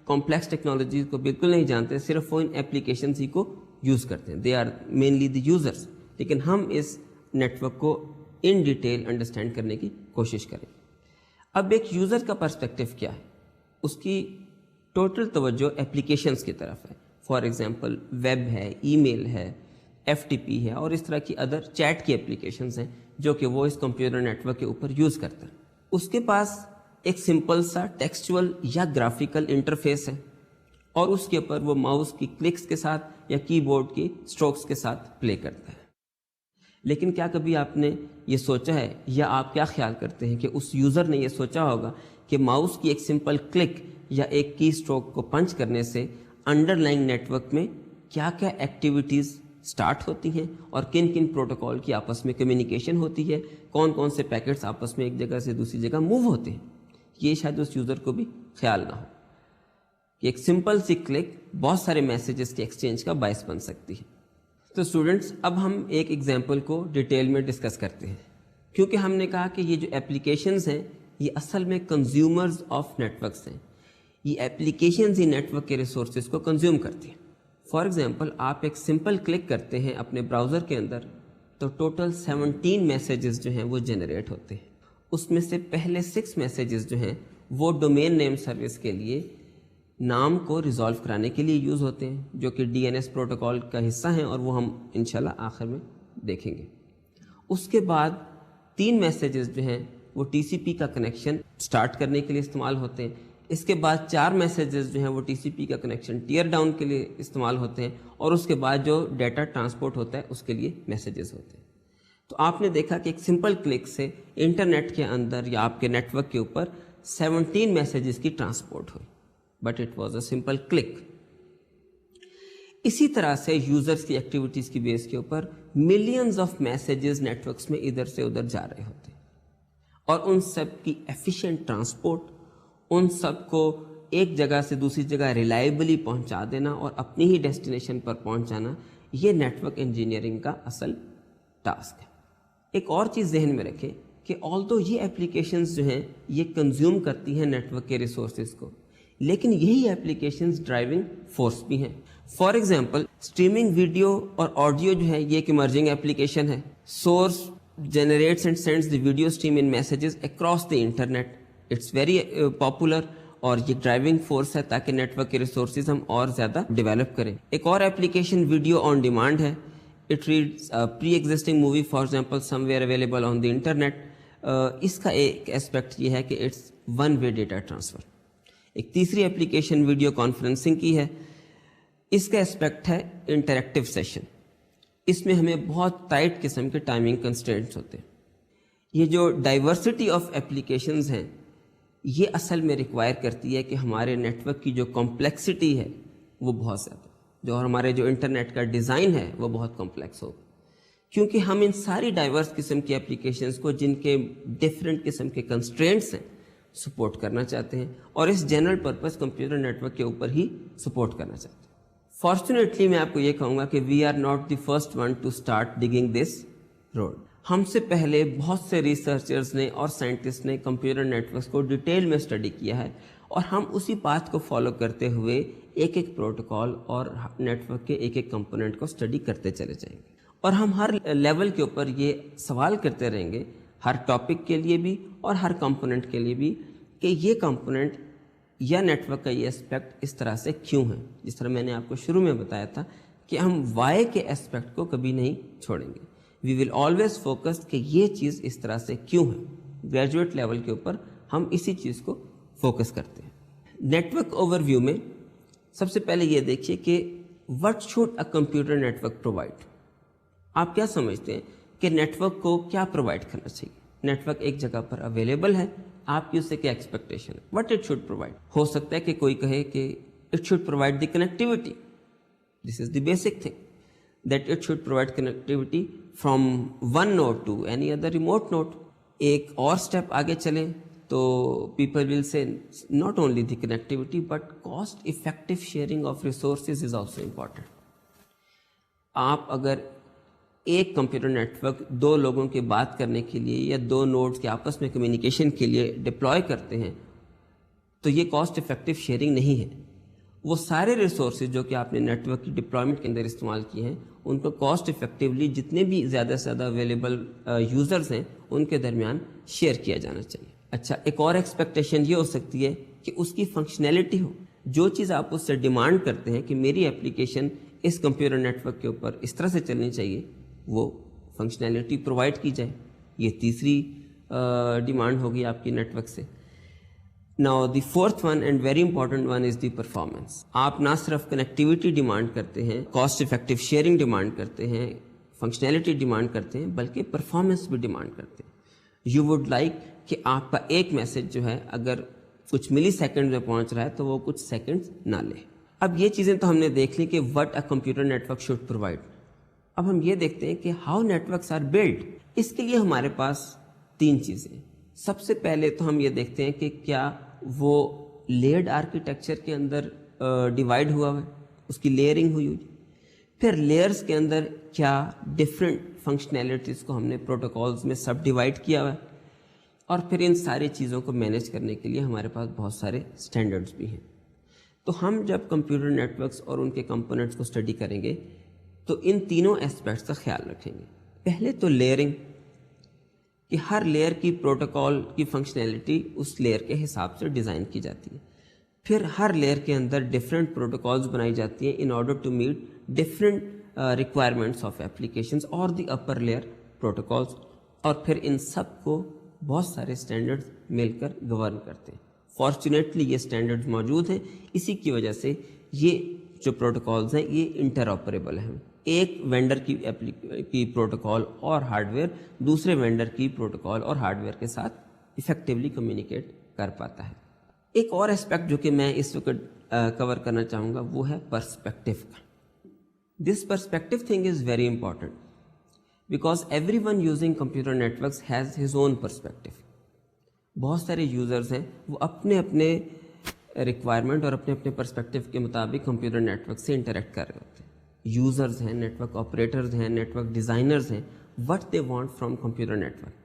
کمپلیکس ٹیکنالوجیز کو بالکل نہیں جانتے, صرف وہ ان اپلیکیشنز ہی کو یوز کرتے ہیں. They are mainly the users. لیکن ہم اس نیٹ ورک کو ان ڈیٹیل انڈرسٹینڈ کرنے کی کوشش کریں. اب ایک یوزر کا پرسپیکٹو کیا ہے, اس کی ٹوٹل توجہ اپلیکیشنز کی طرف ہے. فار ایگزامپل ویب ہے, ای میل ہے, ایف ٹی پی ہے, اور اس طرح کی ادر چیٹ کی اپلیکیشنز ہیں جو کہ وہ اس کمپیوٹر نیٹ ورک کے اوپر یوز کرتا ہے. اس کے پاس ایک سمپل سا ٹیکسچول یا گرافیکل انٹرفیس ہے, اور اس کے اوپر وہ ماؤس کی کلکس کے ساتھ یا کی بورڈ کی اسٹروکس کے ساتھ پلے کرتا ہے. لیکن کیا کبھی آپ نے یہ سوچا ہے, یا آپ کیا خیال کرتے ہیں کہ اس یوزر نے یہ سوچا ہوگا کہ ماؤس کی ایک سمپل کلک یا ایک کی اسٹروک کو پنچ کرنے سے انڈر لائن نیٹ ورک میں کیا کیا ایکٹیویٹیز سٹارٹ ہوتی ہیں, اور کن کن پروٹوکول کی آپس میں کمیونیکیشن ہوتی ہے, کون کون سے پیکٹس آپس میں ایک جگہ سے دوسری جگہ موو ہوتے ہیں. یہ شاید اس یوزر کو بھی خیال نہ ہو کہ ایک سمپل سی کلک بہت سارے میسیجز کے ایکسچینج کا باعث بن سکتی ہے. تو اسٹوڈنٹس, اب ہم ایک ایگزامپل کو ڈیٹیل میں ڈسکس کرتے ہیں, کیونکہ ہم نے کہا کہ یہ جو اپلیکیشنز ہیں یہ اصل میں کنزیومرز آف نیٹ ورکس ہیں. یہ اپلیکیشنز ہی نیٹ ورک کے ریسورسز کو کنزیوم کرتی ہیں. فار ایگزامپل آپ ایک سمپل کلک کرتے ہیں اپنے براؤزر کے اندر, تو ٹوٹل 17 میسیجز جو ہیں وہ جنریٹ ہوتے ہیں. اس میں سے پہلے 6 میسیجز جو ہیں وہ ڈومین نیم سروس کے لیے نام کو ریزالو کرانے کے لیے یوز ہوتے ہیں, جو کہ ڈی این ایس پروٹوکول کا حصہ ہیں, اور وہ ہم انشاءاللہ آخر میں دیکھیں گے. اس کے بعد 3 میسیجز جو ہیں وہ ٹی سی پی کا کنیکشن سٹارٹ کرنے کے لیے استعمال ہوتے ہیں. اس کے بعد 4 میسیجز جو ہیں وہ ٹی سی پی کا کنیکشن ٹیئر ڈاؤن کے لیے استعمال ہوتے ہیں, اور اس کے بعد جو ڈیٹا ٹرانسپورٹ ہوتا ہے اس کے لیے میسیجز ہوتے ہیں. تو آپ نے دیکھا کہ ایک سمپل کلک سے انٹرنیٹ کے اندر یا آپ کے نیٹ ورک کے اوپر 17 میسیجز کی ٹرانسپورٹ ہوئی, but it was a simple click. اسی طرح سے یوزرز کی ایکٹیویٹیز کی بیس کے اوپر millions of messages networks میں ادھر سے ادھر جا رہے ہوتے ہیں, اور ان سب کی ایفیشینٹ ٹرانسپورٹ, ان سب کو ایک جگہ سے دوسری جگہ ریلائبلی پہنچا دینا اور اپنی ہی ڈیسٹینیشن پر پہنچ جانا, یہ نیٹ ورک انجینئرنگ کا اصل ٹاسک ہے. ایک اور چیز ذہن میں رکھیں کہ آلدو یہ اپلیکیشنز جو ہیں یہ کنزیوم کرتی ہیں نیٹ ورک کے ریسورسز کو, لیکن یہی اپلیکیشنز ڈرائیونگ فورس بھی ہیں. فار ایگزامپل اسٹریمنگ ویڈیو اور آڈیو جو ہے یہ ایک ایمرجنگ اپلیکیشن ہے. Source generates and sends the video stream in messages across the internet. It's very popular, اور یہ ڈرائیونگ فورس ہے تاکہ نیٹ ورک کے ریسورسز ہم اور زیادہ ڈیولپ کریں. ایک اور اپلیکیشن ویڈیو آن ڈیمانڈ ہے. It reads a pre-existing movie, for example, somewhere available on the internet. اس کا ایک اسپیکٹ یہ ہے کہ it's one way data transfer. ایک تیسری اپلیکیشن ویڈیو کانفرنسنگ کی ہے. اس کا اسپیکٹ ہے انٹریکٹیو سیشن. اس میں ہمیں بہت ٹائٹ قسم کے ٹائمنگ کنسٹرینٹس ہوتے ہیں. یہ جو ڈائیورسٹی آف اپلیکیشنز ہیں یہ اصل میں ریکوائر کرتی ہے کہ ہمارے نیٹ ورک کی جو کمپلیکسٹی ہے وہ بہت زیادہ، جو ہمارے جو انٹرنیٹ کا ڈیزائن ہے وہ بہت کمپلیکس ہوگا، کیونکہ ہم ان ساری ڈائیورس قسم کی اپلیکیشنز کو جن کے ڈفرینٹ قسم کے کنسٹرینٹس ہیں سپورٹ کرنا چاہتے ہیں، اور اس general purpose computer network کے اوپر ہی سپورٹ کرنا چاہتے ہیں۔ فارچونیٹلی میں آپ کو یہ کہوں گا کہ we are not the first one to start digging this road. ہم سے پہلے بہت سے ریسرچرز نے اور سائنٹسٹ نے کمپیوٹر نیٹ ورکس کو ڈیٹیل میں اسٹڈی کیا ہے، اور ہم اسی پاتھ کو فالو کرتے ہوئے ایک ایک پروٹوکال اور نیٹ ورک کے ایک ایک کمپوننٹ کو اسٹڈی کرتے چلے جائیں گے، اور ہم ہر لیول کے اوپر یہ سوال کرتے رہیں گے، ہر ٹاپک کے لیے بھی اور ہر کمپوننٹ کے لیے بھی، کہ یہ کمپوننٹ یا نیٹ ورک کا یہ اسپیکٹ اس طرح سے کیوں ہے۔ جس طرح میں نے آپ کو شروع میں بتایا تھا کہ ہم وائی کے اسپیکٹ کو کبھی نہیں چھوڑیں گے، وی ول آلویز فوکس کہ یہ چیز اس طرح سے کیوں ہے۔ گریجویٹ لیول کے اوپر ہم اسی چیز کو فوکس کرتے ہیں۔ نیٹ ورک اوور ویو میں سب سے پہلے یہ دیکھیے کہ what should a computer network provide. آپ کیا سمجھتے ہیں کہ نیٹ ورک کو کیا پرووائڈ کرنا چاہیے؟ نیٹ ورک ایک جگہ پر اویلیبل ہے، آپ کی اس سے کیا ایکسپیکٹیشن ہے؟ What it should provide. ہو سکتا ہے کہ کوئی کہے کہ it should provide the connectivity, this is the basic thing, that it should provide connectivity from one node to any other remote node. ایک اور اسٹیپ آگے چلیں تو people will say not only the connectivity but cost effective sharing of resources is also important. آپ اگر ایک computer net work دو لوگوں کے بات کرنے کے لیے یا دو نوڈز کے آپس میں کمیونیکیشن کے لیے ڈپلوائے کرتے ہیں تو یہ کاسٹ افیکٹو شیئرنگ نہیں ہے۔ وہ سارے ریسورسز جو کہ آپ نے نیٹ ورک کی ڈپلائمنٹ کے اندر استعمال کیے ہیں، ان کو کاسٹ افیکٹولی جتنے بھی زیادہ سے زیادہ اویلیبل یوزرز ہیں ان کے درمیان شیئر کیا جانا چاہیے۔ اچھا، ایک اور ایکسپیکٹیشن یہ ہو سکتی ہے کہ اس کی فنکشنالٹی ہو۔ جو چیز آپ اس سے ڈیمانڈ کرتے ہیں کہ میری اپلیکیشن اس کمپیوٹر نیٹ ورک کے اوپر اس طرح سے چلنی چاہیے، وہ فنکشنالٹی پرووائڈ کی جائے، یہ تیسری ڈیمانڈ ہوگی آپ کی نیٹ ورک سے۔ Now the fourth one and very important one is the performance. آپ نہ صرف کنیکٹیوٹی ڈیمانڈ کرتے ہیں، کاسٹ افیکٹو شیئرنگ ڈیمانڈ کرتے ہیں، فنکشنالٹی ڈیمانڈ کرتے ہیں، بلکہ پرفارمنس بھی ڈیمانڈ کرتے ہیں۔ یو وڈ لائک کہ آپ کا ایک میسج جو ہے اگر کچھ ملی سیکنڈ میں پہنچ رہا ہے تو وہ کچھ سیکنڈ نہ لے۔ اب یہ چیزیں تو ہم نے دیکھ لی کہ what a computer network should provide. اب ہم یہ دیکھتے ہیں کہ how networks are build. اس کے لیے ہمارے پاس تین چیزیں۔ سب سے پہلے تو ہم یہ دیکھتے ہیں کہ کیا وہ لیئرڈ آرکیٹیکچر کے اندر ڈیوائڈ ہوا ہے، اس کی لیئرنگ ہوئی ہوئی۔ پھر لیئرز کے اندر کیا ڈفرینٹ فنکشنالٹیز کو ہم نے پروٹوکالز میں سب ڈیوائڈ کیا ہوا ہے، اور پھر ان ساری چیزوں کو مینیج کرنے کے لیے ہمارے پاس بہت سارے اسٹینڈرڈز بھی ہیں۔ تو ہم جب کمپیوٹر نیٹ ورکس اور ان کے کمپوننٹس کو اسٹڈی کریں گے تو ان تینوں اسپیکٹس کا خیال رکھیں گے۔ پہلے تو لیئرنگ، کہ ہر لیئر کی پروٹوکال کی فنکشنالٹی اس لیئر کے حساب سے ڈیزائن کی جاتی ہے۔ پھر ہر لیئر کے اندر ڈفرینٹ پروٹوکالز بنائی جاتی ہیں in order to meet different requirements of applications اور دی اپر لیئر پروٹوکالز، اور پھر ان سب کو بہت سارے اسٹینڈرڈز مل کر گورن کرتے ہیں۔ فارچونیٹلی یہ اسٹینڈرڈز موجود ہیں، اسی کی وجہ سے یہ جو پروٹوکالز ہیں یہ انٹر آپریبل ہیں۔ ایک وینڈر کی پروٹوکال اور ہارڈ ویئر دوسرے وینڈر کی پروٹوکال اور ہارڈ ویئر کے ساتھ افیکٹولی کمیونیکیٹ کر پاتا ہے۔ ایک اور اسپیکٹ جو کہ میں اس وقت کور کرنا چاہوں گا وہ ہے پرسپیکٹو کا۔ This perspective thing is very important because everyone using computer networks has his own perspective. بہت سارے یوزرز ہیں وہ اپنے اپنے ریکوائرمنٹ اور اپنے اپنے پرسپیکٹو کے مطابق کمپیوٹر نیٹ ورک سے انٹریکٹ کر رہے ہوتے ہیں۔ یوزرز ہیں، نیٹ ورک آپریٹرز ہیں، نیٹ ورک ڈیزائنرز ہیں، what they want from computer network.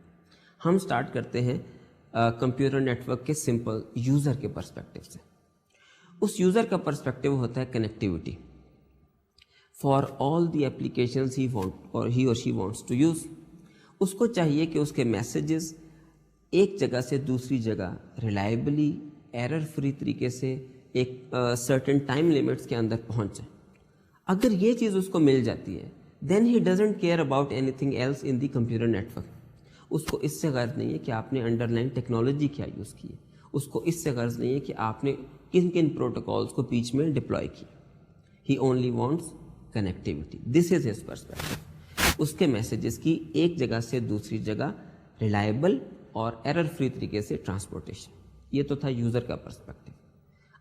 ہم اسٹارٹ کرتے ہیں کمپیوٹر نیٹ ورک کے سمپل یوزر کے پرسپیکٹو سے۔ اس یوزر کا پرسپیکٹو ہوتا ہے connectivity for all the applications he اور شی وانٹس ٹو یوز۔ اس کو چاہیے کہ اس کے میسیجز ایک جگہ سے دوسری جگہ ریلائبلی ایرر فری طریقے سے ایک سرٹن ٹائم لیمٹس کے اندر پہنچ جائیں۔ اگر یہ چیز اس کو مل جاتی ہے then he doesn't care about anything else in the computer network. اس کو اس سے غرض نہیں ہے کہ آپ نے انڈر لائن ٹیکنالوجی کیا یوز کی ہے، اس کو اس سے غرض نہیں ہے کہ آپ نے کن کن پروٹوکالز کو بیچ میں ڈپلوائے کیا۔ He only wants connectivity, this is his perspective. اس کے میسیجز کی ایک جگہ سے دوسری جگہ ریلائبل اور ایرر فری طریقے سے ٹرانسپورٹیشن۔ یہ تو تھا یوزر کا پرسپیکٹو۔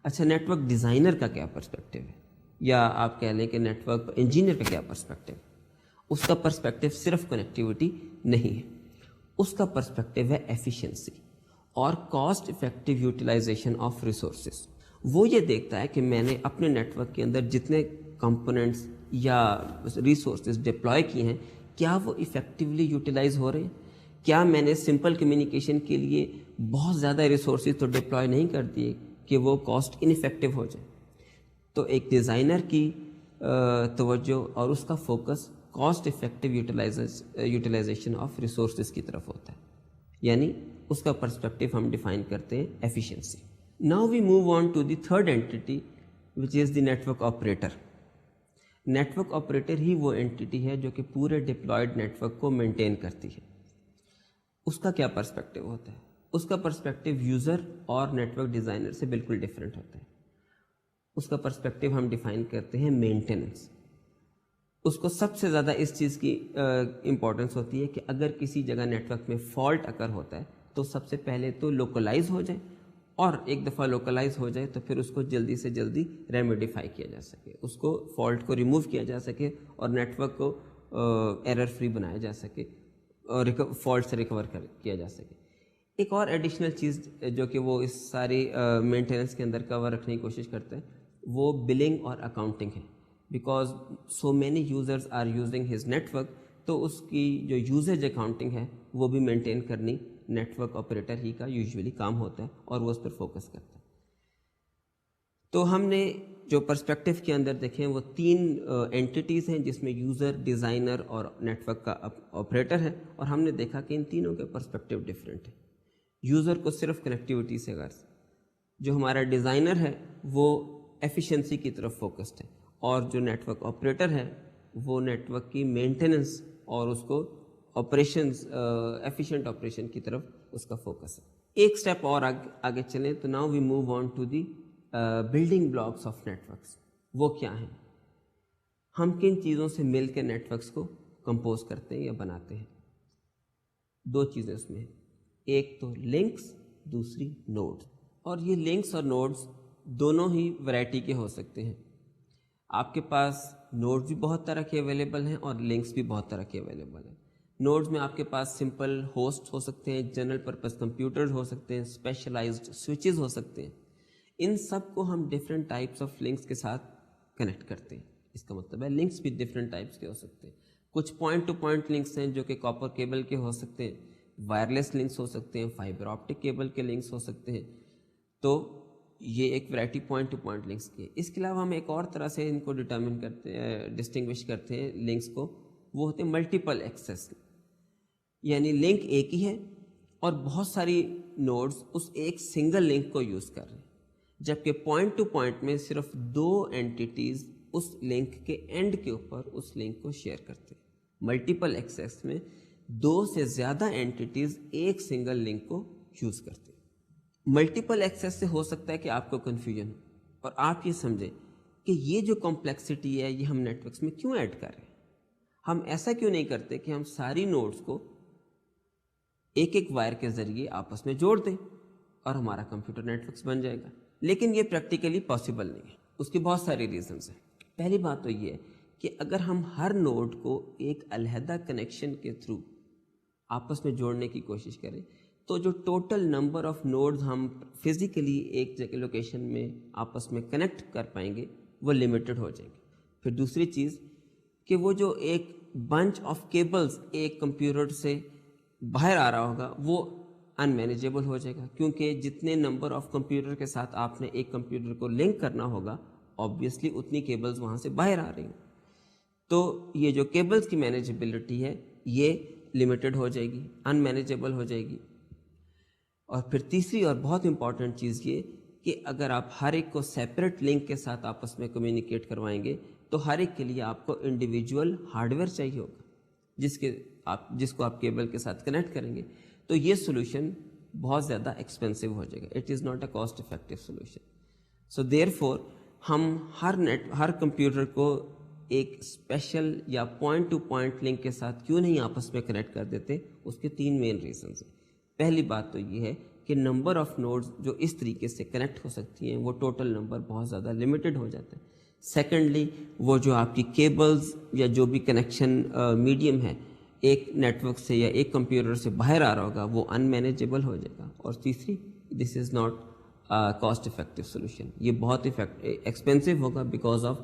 اچھا، نیٹ ورک ڈیزائنر کا کیا پرسپیکٹو ہے؟ یا آپ کہہ لیں کہ نیٹ ورک انجینئر کا کیا پرسپیکٹو. اس کا پرسپیکٹو صرف کنیکٹیوٹی نہیں ہے, اس کا پرسپیکٹو ہے ایفیشنسی اور cost effective utilization of resources. وہ یہ دیکھتا ہے کہ میں نے اپنے نیٹ ورک کے اندر جتنے کمپوننٹس یا ریسورسز ڈپلوائے کیے ہیں کیا وہ افیکٹولی یوٹیلائز ہو رہے ہیں. کیا میں نے سمپل کمیونیکیشن کے لیے بہت زیادہ ریسورسز تو ڈپلوائے نہیں کر دیے کہ وہ کاسٹ انفیکٹو ہو جائے. تو ایک ڈیزائنر کی توجہ اور اس کا focus cost effective utilization of resources کی طرف ہوتا ہے, یعنی اس کا پرسپیکٹو ہم ڈیفائن کرتے ہیں efficiency. Now we move on to the third entity which is the network operator. Network operator ہی وہ اینٹی ہے جو کہ پورے ڈپلائڈ نیٹ ورک کو مینٹین کرتی ہے. اس کا کیا پرسپیکٹو ہوتا ہے؟ اس کا پرسپیکٹو یوزر اور نیٹ ورک ڈیزائنر سے بالکل ڈفرینٹ ہوتا ہے. اس کا پرسپیکٹو ہم ڈیفائن کرتے ہیں مینٹیننس. اس کو سب سے زیادہ اس چیز کی امپورٹنس ہوتی ہے کہ اگر کسی جگہ نیٹ ورک میں فالٹ اگر ہوتا ہے تو سب سے پہلے تو لوکلائز ہو جائے, اور ایک دفعہ لوکلائز ہو جائے تو پھر اس کو جلدی سے جلدی ریمیڈیفائی کیا جا سکے, اس کو فالٹ کو ریموو کیا جا سکے اور نیٹ ورک کو ایرر فری بنایا جا سکے اور فالٹ سے ریکور کیا جا سکے. ایک اور ایڈیشنل چیز جو کہ وہ اس ساری مینٹیننس کے اندر کور رکھنے کی کوشش کرتے ہیں وہ بلنگ اور اکاؤنٹنگ ہے. Because so many users are using his network, تو اس کی جو یوزیج اکاؤنٹنگ ہے وہ بھی مینٹین کرنی نیٹ ورک آپریٹر ہی کا یوزولی کام ہوتا ہے اور وہ اس پر فوکس کرتا ہے. تو ہم نے جو پرسپیکٹو کے اندر دیکھیں وہ 3 اینٹیز ہیں جس میں یوزر, ڈیزائنر اور نیٹ ورک کا آپریٹر ہے, اور ہم نے دیکھا کہ ان تینوں کے پرسپیکٹو ڈفرینٹ ہے. یوزر کو صرف کنیکٹیوٹی سے غرض, جو ہمارا ڈیزائنر ہے وہ ایفیشنسی کی طرف فوکسڈ ہے, اور جو نیٹ ورک آپریٹر ہے وہ نیٹ ورک کی مینٹیننس اور اس کو آپریشنز ایفیشینٹ آپریشن کی طرف اس کا فوکس ہے. ایک سٹیپ اور آگے چلیں تو now we move on to the building blocks of networks. وہ کیا ہیں؟ ہم کن چیزوں سے مل کے نیٹ ورکس کو کمپوز کرتے ہیں یا بناتے ہیں؟ 2 چیزیں اس میں ہیں, ایک تو لنکس, دوسری نوڈ. اور یہ لنکس اور نوڈز دونوں ہی ورائٹی کے ہو سکتے ہیں. آپ کے پاس نوڈز بھی بہت طرح کے اویلیبل ہیں اور لنکس بھی بہت طرح کے اویلیبل ہیں. نوڈز میں آپ کے پاس سمپل ہوسٹ ہو سکتے ہیں, جنرل پرپز کمپیوٹرز ہو سکتے ہیں, اسپیشلائزڈ سوئچز ہو سکتے ہیں. ان سب کو ہم ڈفرینٹ ٹائپس آف لنکس کے ساتھ کنیکٹ کرتے ہیں. اس کا مطلب ہے لنکس بھی ڈفرینٹ ٹائپس کے ہو سکتے ہیں. کچھ پوائنٹ ٹو پوائنٹ لنکس ہیں جو کہ کاپر کیبل کے ہو سکتے ہیں, وائرلیس لنکس ہو سکتے ہیں, فائبر آپٹک کیبل کے لنکس ہو سکتے ہیں. تو یہ ایک variety point to point links کی ہے. اس کے علاوہ ہم ایک اور طرح سے ان کو ڈٹرمن کرتے ہیں, ڈسٹنگوش کرتے ہیں لنکس کو, وہ ہوتے ہیں ملٹیپل ایکسیس. یعنی لنک ایک ہی ہے اور بہت ساری نوڈز اس ایک سنگل لنک کو یوز کر رہے ہیں, جبکہ پوائنٹ ٹو پوائنٹ میں صرف 2 اینٹیز اس لنک کے اینڈ کے اوپر اس لنک کو شیئر کرتے ہیں. ملٹیپل ایکسیس میں 2 سے زیادہ اینٹیز ایک سنگل لنک کو یوز کرتے ہیں. ملٹیپل ایکسیس سے ہو سکتا ہے کہ آپ کو کنفیوژن ہو اور آپ یہ سمجھیں کہ یہ جو کمپلیکسٹی ہے یہ ہم نیٹ ورکس میں کیوں ایڈ کر رہے ہیں. ہم ایسا کیوں نہیں کرتے کہ ہم ساری نوڈز کو ایک ایک وائر کے ذریعے آپس میں جوڑ دیں اور ہمارا کمپیوٹر نیٹ ورکس بن جائے گا. لیکن یہ پریکٹیکلی پاسبل نہیں ہے. اس کی بہت ساری ریزنز ہیں. پہلی بات تو یہ ہے کہ اگر ہم ہر نوڈ کو ایک علیحدہ کنیکشن کے تھرو آپس میں جوڑنے کی کوشش کریں تو جو ٹوٹل نمبر آف نوڈز ہم فزیکلی ایک جگہ لوکیشن میں آپس میں کنیکٹ کر پائیں گے وہ لمیٹڈ ہو جائیں گے. پھر دوسری چیز کہ وہ جو ایک بنچ آف کیبلز ایک کمپیوٹر سے باہر آ رہا ہوگا وہ ان مینیجیبل ہو جائے گا, کیونکہ جتنے نمبر آف کمپیوٹر کے ساتھ آپ نے ایک کمپیوٹر کو لنک کرنا ہوگا آبویسلی اتنی کیبلز وہاں سے باہر آ رہی ہیں. تو یہ جو کیبلز کی مینیجیبلٹی ہے یہ لمیٹڈ ہو جائے گی, ان مینیجیبل ہو جائے گی. اور پھر تیسری اور بہت امپورٹنٹ چیز یہ کہ اگر آپ ہر ایک کو سیپریٹ لنک کے ساتھ آپس میں کمیونیکیٹ کروائیں گے تو ہر ایک کے لیے آپ کو انڈیویجول ہارڈ ویئر چاہیے ہوگا جس کو آپ کیبل کے ساتھ کنیکٹ کریں گے. تو یہ سولوشن بہت زیادہ ایکسپینسو ہو جائے گا. It is not a cost effective solution. So therefore ہم ہر کمپیوٹر کو ایک اسپیشل یا پوائنٹ ٹو پوائنٹ لنک کے ساتھ کیوں نہیں آپس میں کنیکٹ کر دیتے. اس کے 3 مین ریزنز ہیں. پہلی بات تو یہ ہے کہ نمبر آف نوڈز جو اس طریقے سے کنیکٹ ہو سکتی ہیں وہ ٹوٹل نمبر بہت زیادہ لمیٹڈ ہو جاتا ہے. سیکنڈلی وہ جو آپ کی کیبلز یا جو بھی کنیکشن میڈیم ہے ایک نیٹ ورک سے یا ایک کمپیوٹر سے باہر آ رہا ہوگا وہ ان مینیجیبل ہو جائے گا. اور تیسری, this is not cost effective solution, یہ بہت ایکسپینسو ہوگا because of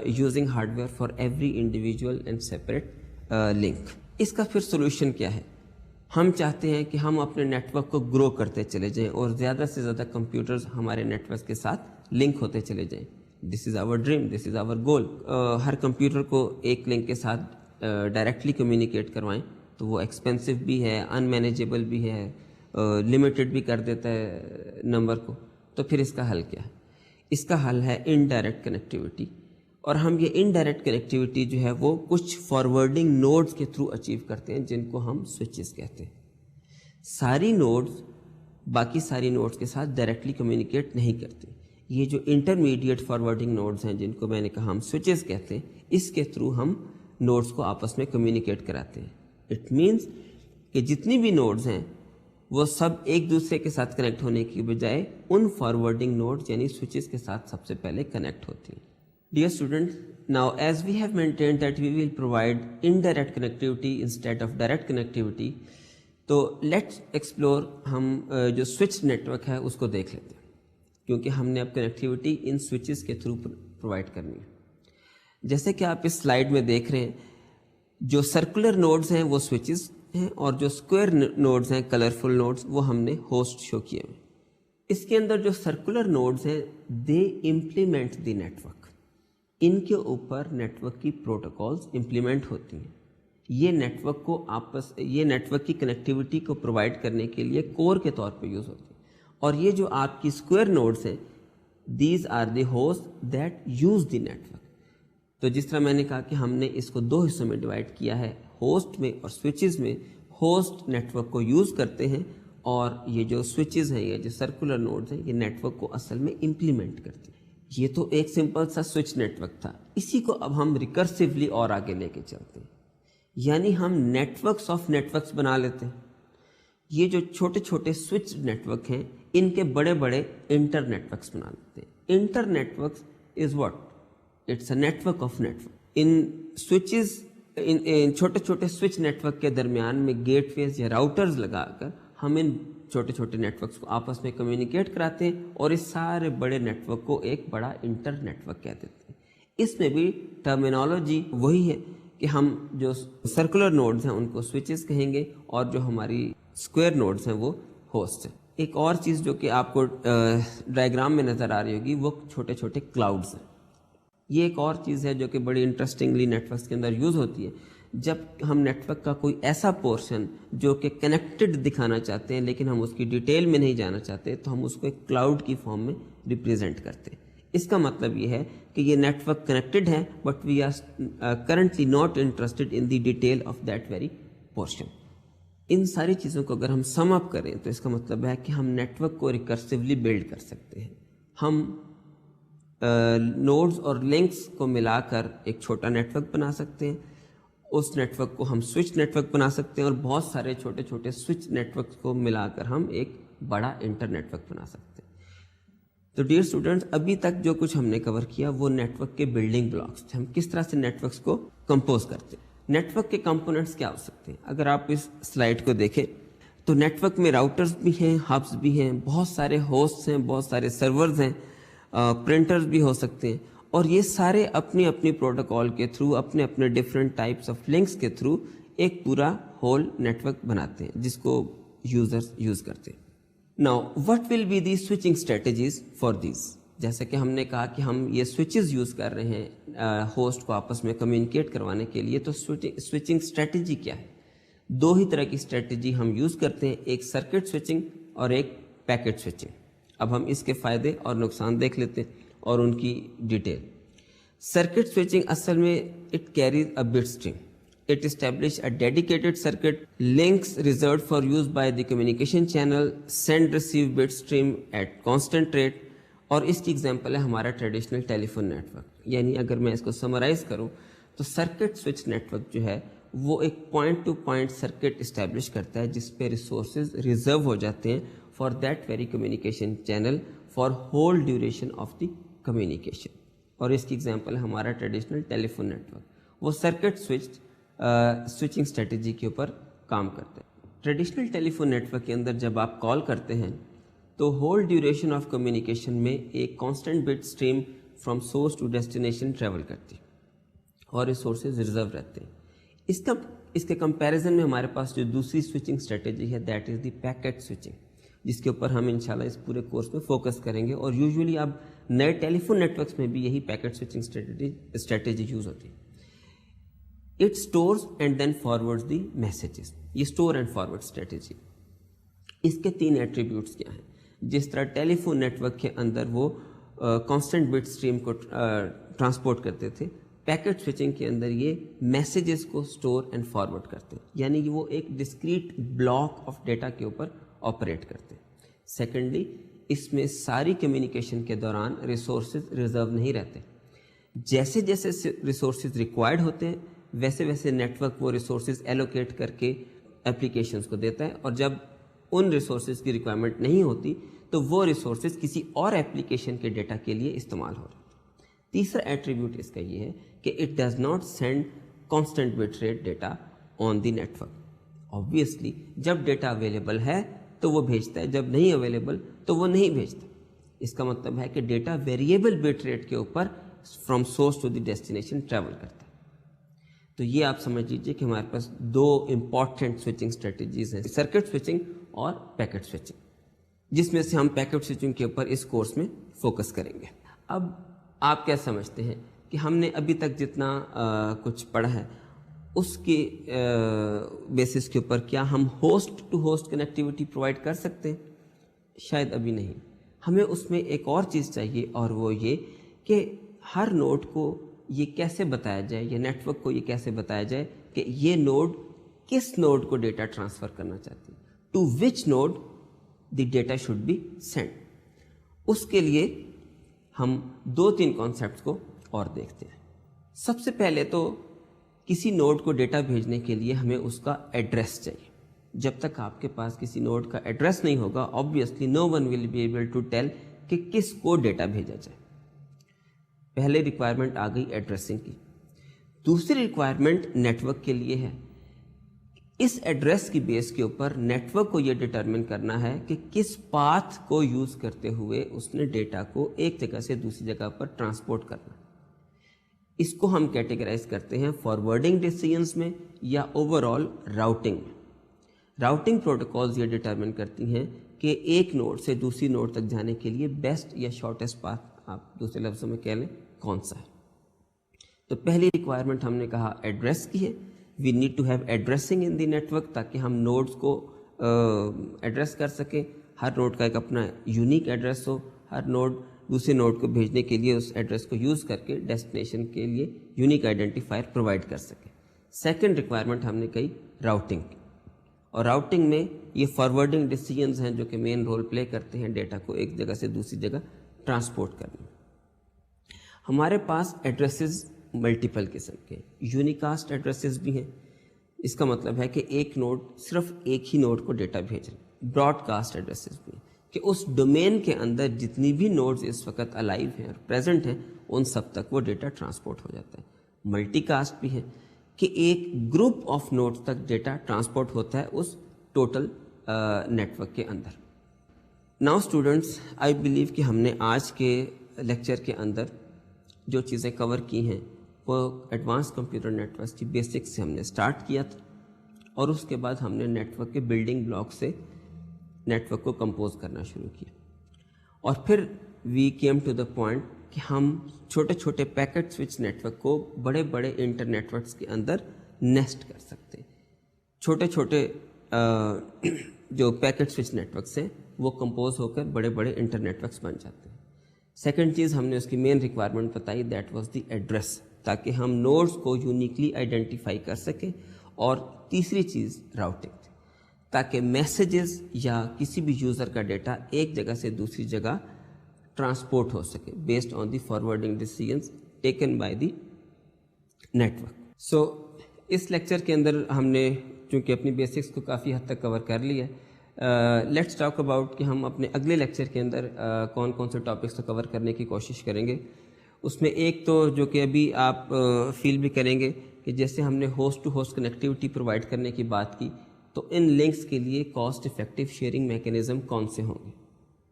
using hardware for every individual and separate link. اس کا پھر سولوشن کیا ہے؟ ہم چاہتے ہیں کہ ہم اپنے نیٹ ورک کو گرو کرتے چلے جائیں اور زیادہ سے زیادہ کمپیوٹرز ہمارے نیٹ ورک کے ساتھ لنک ہوتے چلے جائیں. دس از آور ڈریم, دس از آور گول. ہر کمپیوٹر کو ایک لنک کے ساتھ ڈائریکٹلی کمیونیکیٹ کروائیں تو وہ ایکسپینسو بھی ہے, ان مینیجیبل بھی ہے, لمیٹڈ بھی کر دیتا ہے نمبر کو. تو پھر اس کا حل کیا ہے؟ اس کا حل ہے انڈائریکٹ کنیکٹیوٹی. اور ہم یہ انڈائریکٹ کنیکٹیوٹی جو ہے وہ کچھ فارورڈنگ نوڈز کے تھرو اچیو کرتے ہیں جن کو ہم سوئچز کہتے ہیں. ساری نوڈز باقی ساری نوڈز کے ساتھ ڈائریکٹلی کمیونیکیٹ نہیں کرتے. یہ جو انٹرمیڈیٹ فارورڈنگ نوڈز ہیں جن کو میں نے کہا ہم سوئچز کہتے ہیں, اس کے تھرو ہم نوڈز کو آپس میں کمیونیکیٹ کراتے ہیں. اٹ مینس کہ جتنی بھی نوڈز ہیں وہ سب ایک دوسرے کے ساتھ کنیکٹ ہونے کی بجائے ان فارورڈنگ نوڈز یعنی سوئچز کے ساتھ سب سے پہلے کنیکٹ ہوتی ہیں. Dear students, now as we have maintained that we will provide indirect connectivity instead of direct connectivity, تو let's explore ہم جو سوئچ نیٹ ورک ہے اس کو دیکھ لیتے ہیں, کیونکہ ہم نے اب کنیکٹیوٹی ان سوئچز کے تھرو پرووائڈ کرنی ہے. جیسے کہ آپ اس سلائیڈ میں دیکھ رہے ہیں, جو سرکولر نوڈز ہیں وہ سوئچز ہیں اور جو اسکوائر نوڈز ہیں, کلرفل نوڈز, وہ ہم نے ہوسٹ شو کیے ہوئے. اس کے اندر جو سرکولر نوڈز ہیں they implement the network. ان کے اوپر نیٹ ورک کی پروٹوکالز امپلیمنٹ ہوتی ہیں. یہ نیٹ ورک کی کنیکٹیوٹی کو پرووائڈ کرنے کے لیے کور کے طور پہ یوز ہوتی ہیں. اور یہ جو آپ کی اسکوائر نوڈز ہیں, these are the host that use the network. تو جس طرح میں نے کہا کہ ہم نے اس کو دو حصوں میں ڈیوائڈ کیا ہے, ہوسٹ میں اور سوئچز میں. ہوسٹ نیٹ ورک کو یوز کرتے ہیں اور یہ جو سوئچز ہیں یا جو سرکولر نوڈز ہیں یہ نیٹ ورک کو اصل میں امپلیمنٹ کرتے ہیں. یہ تو ایک سمپل سا سوئچ نیٹ ورک تھا. اسی کو اب ہم ریکرسیولی اور آگے لے کے چلتے ہیں, یعنی ہم networks of networks بنا لیتے ہیں. یہ جو چھوٹے چھوٹے سوئچ نیٹ ورک ہیں ان کے بڑے بڑے انٹر نیٹ ورکس بنا لیتے ہیں. Internetworks is what? It's a network of network. ان سوئچز ان چھوٹے چھوٹے سوئچ نیٹ ورک کے درمیان میں گیٹ ویز یا راؤٹرز لگا کر ہم ان چھوٹے چھوٹے نیٹ ورکس کو آپس میں کمیونیکیٹ کراتے ہیں اور اس سارے بڑے نیٹ ورک کو ایک بڑا انٹر نیٹ ورک کہہ دیتے ہیں. اس میں بھی ٹرمینالوجی وہی ہے کہ ہم جو سرکولر نوڈز ہیں ان کو سوئچز کہیں گے اور جو ہماری اسکوائر نوڈز ہیں وہ ہوسٹ ہیں. ایک اور چیز جو کہ آپ کو ڈائیگرام میں نظر آ رہی ہوگی وہ چھوٹے چھوٹے کلاؤڈز ہیں. یہ ایک اور چیز ہے جو کہ بڑی انٹرسٹنگلی نیٹ ورکس کے اندر یوز ہوتی ہے. جب ہم نیٹ ورک کا کوئی ایسا پورشن جو کہ کنیکٹڈ دکھانا چاہتے ہیں لیکن ہم اس کی ڈیٹیل میں نہیں جانا چاہتے تو ہم اس کو ایک کلاؤڈ کی فارم میں ریپریزنٹ کرتے ہیں. اس کا مطلب یہ ہے کہ یہ نیٹ ورک کنیکٹڈ ہے but we are currently not interested in the detail of that very portion. ان ساری چیزوں کو اگر ہم سم اپ کریں تو اس کا مطلب ہے کہ ہم نیٹ ورک کو ریکرسیولی بلڈ کر سکتے ہیں. ہم نوڈز اور لنکس کو ملا کر ایک چھوٹا نیٹ ورک بنا سکتے ہیں. اس نیٹ ورک کو ہم سوئچ نیٹ ورک بنا سکتے ہیں اور بہت سارے چھوٹے چھوٹے سوئچ نیٹ ورک کو ملا کر ہم ایک بڑا انٹر نیٹ ورک بنا سکتے ہیں. تو ڈیئر اسٹوڈنٹس, ابھی تک جو کچھ ہم نے کور کیا وہ نیٹ ورک کے بلڈنگ بلاکس تھے. ہم کس طرح سے نیٹ ورکس کو کمپوز کرتے ہیں. نیٹ ورک کے کمپوننٹس کیا ہو سکتے ہیں؟ اگر آپ اس سلائڈ کو دیکھیں تو نیٹ ورک میں راؤٹرز بھی ہیں, ہبس بھی ہیں, بہت سارے ہوسٹس ہیں, بہت سارے سرورز ہیں, پرنٹرز بھی ہو سکتے ہیں اور یہ سارے اپنی اپنی پروٹوکال کے تھرو اپنے اپنے ڈفرینٹ ٹائپس آف لنکس کے تھرو ایک پورا ہول نیٹ ورک بناتے ہیں جس کو یوزرز یوز کرتے ہیں. Now what will be the switching strategies for these? جیسے کہ ہم نے کہا کہ ہم یہ سوئچز یوز کر رہے ہیں ہوسٹ کو آپس میں کمیونیکیٹ کروانے کے لیے, تو سوئچنگ اسٹریٹجی کیا ہے؟ دو ہی طرح کی اسٹریٹجی ہم یوز کرتے ہیں, ایک سرکٹ سوئچنگ اور ایک پیکٹ سوئچنگ. اب ہم اس کے فائدے اور نقصان دیکھ لیتے ہیں اور ان کی ڈیٹیل. سرکٹ سوئچنگ اصل میں it carries a bit stream. It establish a dedicated circuit links reserved for use by the communication channel send receive bit stream at constant rate. اور اس کی ایگزامپل ہے ہمارا traditional telephone network. یعنی اگر میں اس کو summarize کروں تو سرکٹ سوئچ نیٹ ورک جو ہے وہ ایک point to point circuit establish کرتا ہے جس پہ ریسورسز ریزرو ہو جاتے ہیں for that very communication channel for whole duration of the communication. اور اس کی ایگزامپل ہے ہمارا ٹریڈیشنل ٹیلیفون نیٹ ورک. وہ سرکٹ سوئچنگ اسٹریٹجی کے اوپر کام کرتے ہیں. ٹریڈیشنل ٹیلیفون نیٹ ورک کے اندر جب آپ کال کرتے ہیں تو ہول ڈیوریشن آف کمیونیکیشن میں ایک constant bit stream from source to destination travel کرتی اور ریسورسز ریزرو رہتے ہیں. اس کے کمپیریزن میں ہمارے پاس جو دوسری سوئچنگ اسٹریٹجی ہے that is the packet switching, جس کے اوپر ہم انشاءاللہ اس پورے کورس میں فوکس کریں گے. اور یوزولی اب نئے ٹیلیفون نیٹ ورکس میں بھی یہی پیکٹ سوئچنگ اسٹریٹجی یوز ہوتی ہے. It stores and then forwards the messages. یہ اسٹور اینڈ فارورڈ اسٹریٹجی, اس کے 3 ایٹریبیوٹس کیا ہیں؟ جس طرح ٹیلیفون نیٹ ورک کے اندر وہ کانسٹنٹ بٹ اسٹریم کو ٹرانسپورٹ کرتے تھے, پیکٹ سوئچنگ کے اندر یہ میسیجز کو اسٹور اینڈ فارورڈ کرتے ہیں, یعنی کہ وہ ایک ڈسکریٹ بلاک آف ڈیٹا کے اوپر آپریٹ کرتے ہیں. سیکنڈلی, اس میں ساری کمیونیکیشن کے دوران ریسورسز ریزرو نہیں رہتے. جیسے جیسے ریسورسز ریکوائرڈ ہوتے ہیں ویسے ویسے نیٹ ورک وہ ریسورسز ایلوکیٹ کر کے اپلیکیشنز کو دیتا ہے, اور جب ان ریسورسز کی ریکوائرمنٹ نہیں ہوتی تو وہ ریسورسز کسی اور ایپلیکیشن کے ڈیٹا کے لیے استعمال ہو رہے ہیں. تیسرا ایٹریبیوٹ اس کا یہ ہے کہ it does not send constant bit rate data on the network. Obviously جب ڈیٹا اویلیبل ہے تو وہ بھیجتا ہے, جب نہیں اویلیبل تو وہ نہیں بھیجتا. اس کا مطلب ہے کہ ڈیٹا ویریبل بٹ ریٹ کے اوپر from source to the destination travel کرتا ہے. تو یہ آپ سمجھ لیجیے کہ ہمارے پاس 2 امپورٹنٹ سوئچنگ اسٹریٹجیز ہیں, سرکٹ سوئچنگ اور پیکٹ سوئچنگ, جس میں سے ہم پیکٹ سوئچنگ کے اوپر اس کورس میں فوکس کریں گے. اب آپ کیا سمجھتے ہیں کہ ہم نے ابھی تک جتنا کچھ پڑھا ہے اس کے بیسس کے اوپر کیا ہم host to host connectivity provide کر سکتے ہیں؟ شاید ابھی نہیں. ہمیں اس میں ایک اور چیز چاہیے, اور وہ یہ کہ ہر نوڈ کو یہ کیسے بتایا جائے, یا نیٹ ورک کو یہ کیسے بتایا جائے کہ یہ نوڈ کس نوڈ کو ڈیٹا ٹرانسفر کرنا چاہتی ہے, to which node the data should be send. اس کے لیے ہم 2-3 کانسیپٹس کو اور دیکھتے ہیں. سب سے پہلے تو کسی نوڈ کو ڈیٹا بھیجنے کے لیے ہمیں اس کا ایڈریس چاہیے. جب تک آپ کے پاس کسی نوڈ کا ایڈریس نہیں ہوگا obviously no one will be able to tell کہ کس کو ڈیٹا بھیجا جائے. پہلے ریکوائرمنٹ آ گئی ایڈریسنگ کی. دوسری ریکوائرمنٹ نیٹ ورک کے لیے ہے. اس ایڈریس کی بیس کے اوپر نیٹ ورک کو یہ ڈٹرمن کرنا ہے کہ کس پاتھ کو یوز کرتے ہوئے اس نے ڈیٹا کو ایک جگہ سے دوسری جگہ پر ٹرانسپورٹ کرنا. اس کو ہم کیٹیگرائز کرتے ہیں فارورڈنگ ڈیسیژنز میں یا اوور آل راؤٹنگ میں. راؤٹنگ پروٹوکالز یہ ڈٹرمن کرتی ہیں کہ ایک نوڈ سے دوسری نوڈ تک جانے کے لیے بیسٹ یا شارٹیسٹ پاتھ, آپ دوسرے لفظوں میں کہہ لیں, کون سا ہے. تو پہلی ریکوائرمنٹ ہم نے کہا ایڈریس کی ہے. We need to have addressing in the network تاکہ ہم نوڈز کو ایڈریس کر سکیں. ہر نوڈ کا ایک اپنا یونیک ایڈریس ہو, ہر نوڈ دوسرے نوڈ کو بھیجنے کے لیے اس ایڈریس کو یوز کر کے ڈیسٹینیشن کے لیے یونیک آئیڈینٹیفائر پرووائڈ کر سکے. سیکنڈ ریکوائرمنٹ ہم نے کہی راؤٹنگ کی, اور راؤٹنگ میں یہ فارورڈنگ ڈیسیژنز ہیں جو کہ مین رول پلے کرتے ہیں ڈیٹا کو ایک جگہ سے دوسری جگہ ٹرانسپورٹ کرنے میں. ہمارے پاس ایڈریسز ملٹیپل قسم کے, یونیکاسٹ ایڈریسز بھی ہیں. اس کا مطلب ہے کہ ایک نوڈ صرف ایک ہی نوڈ کو ڈیٹا بھیج رہے. براڈ کاسٹ ایڈریسز بھی ہیں کہ اس ڈومین کے اندر جتنی بھی نوڈز اس وقت الائیو ہیں اور پریزنٹ ہیں ان سب تک وہ ڈیٹا ٹرانسپورٹ ہو جاتا ہے. ملٹی کاسٹ بھی ہے کہ ایک گروپ آف نوڈز تک ڈیٹا ٹرانسپورٹ ہوتا ہے اس ٹوٹل نیٹ ورک کے اندر. ناؤ اسٹوڈنٹس, آئی بلیو کہ ہم نے آج کے لیکچر کے اندر جو چیزیں کور کی ہیں وہ ایڈوانس کمپیوٹر نیٹ ورک کی بیسکس سے ہم نے سٹارٹ کیا تھا, اور اس کے بعد ہم نے نیٹ ورک کے بلڈنگ بلاک سے نیٹ ورک کو کمپوز کرنا شروع کیا, اور پھر we came to the point کہ ہم چھوٹے چھوٹے پیکٹ سوئچ نیٹ ورک کو بڑے بڑے انٹر نیٹ ورکس کے اندر نیسٹ کر سکتے ہیں. چھوٹے چھوٹے جو پیکٹ سوئچ نیٹ ورکس ہیں وہ کمپوز ہو کر بڑے بڑے انٹر نیٹ ورکس بن جاتے ہیں. سیکنڈ چیز ہم نے اس کی مین ریکوائرمنٹ بتائی, دیٹ واز دی ایڈریس, تاکہ ہم نوڈز کو یونیکلی آئیڈینٹیفائی کر سکیں. اور تیسری چیز راؤٹنگ, تاکہ میسیجز یا کسی بھی یوزر کا ڈیٹا ایک جگہ سے دوسری جگہ ٹرانسپورٹ ہو سکے based on the forwarding decisions taken by the network. So اس لیکچر کے اندر ہم نے چونکہ اپنی بیسکس کو کافی حد تک کور کر لیا. لیٹس ٹاک اباؤٹ کہ ہم اپنے اگلے لیکچر کے اندر کون کون سے ٹاپکس کو کور کرنے کی کوشش کریں گے. اس میں ایک تو جو کہ ابھی آپ فیل بھی کریں گے کہ جیسے ہم نے host to host connectivity provide کرنے کی بات کی، تو ان لنکس کے لیے کاسٹ افیکٹو شیئرنگ میکینزم کون سے ہوں گے،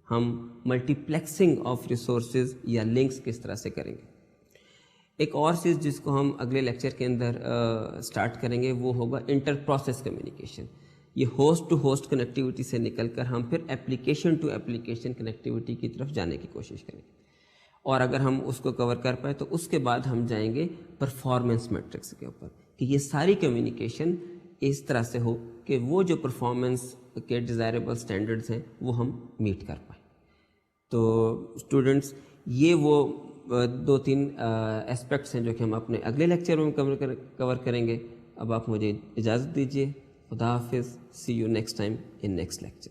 ہم ملٹی پلیکسنگ آف ریسورسز یا لنکس کس طرح سے کریں گے۔ ایک اور چیز جس کو ہم اگلے لیکچر کے اندر سٹارٹ کریں گے وہ ہوگا انٹر پروسیس کمیونیکیشن۔ یہ ہوسٹ ٹو ہوسٹ کنیکٹیوٹی سے نکل کر ہم پھر اپلیکیشن ٹو اپلیکیشن کنیکٹیوٹی کی طرف جانے کی کوشش کریں گے، اور اگر ہم اس کو کور کر پائے تو اس کے بعد ہم جائیں گے پرفارمنس میٹرکس کے اوپر کہ یہ ساری کمیونیکیشن اس طرح سے ہو کہ وہ جو پرفارمنس کے ڈیزائربل سٹینڈرڈز ہیں وہ ہم میٹ کر پائیں۔ تو اسٹوڈنٹس یہ وہ 2-3 اسپیکٹس ہیں جو کہ ہم اپنے اگلے لیکچر میں کور کریں گے۔ اب آپ مجھے اجازت دیجیے، خدا حافظ، see you next time in next lecture.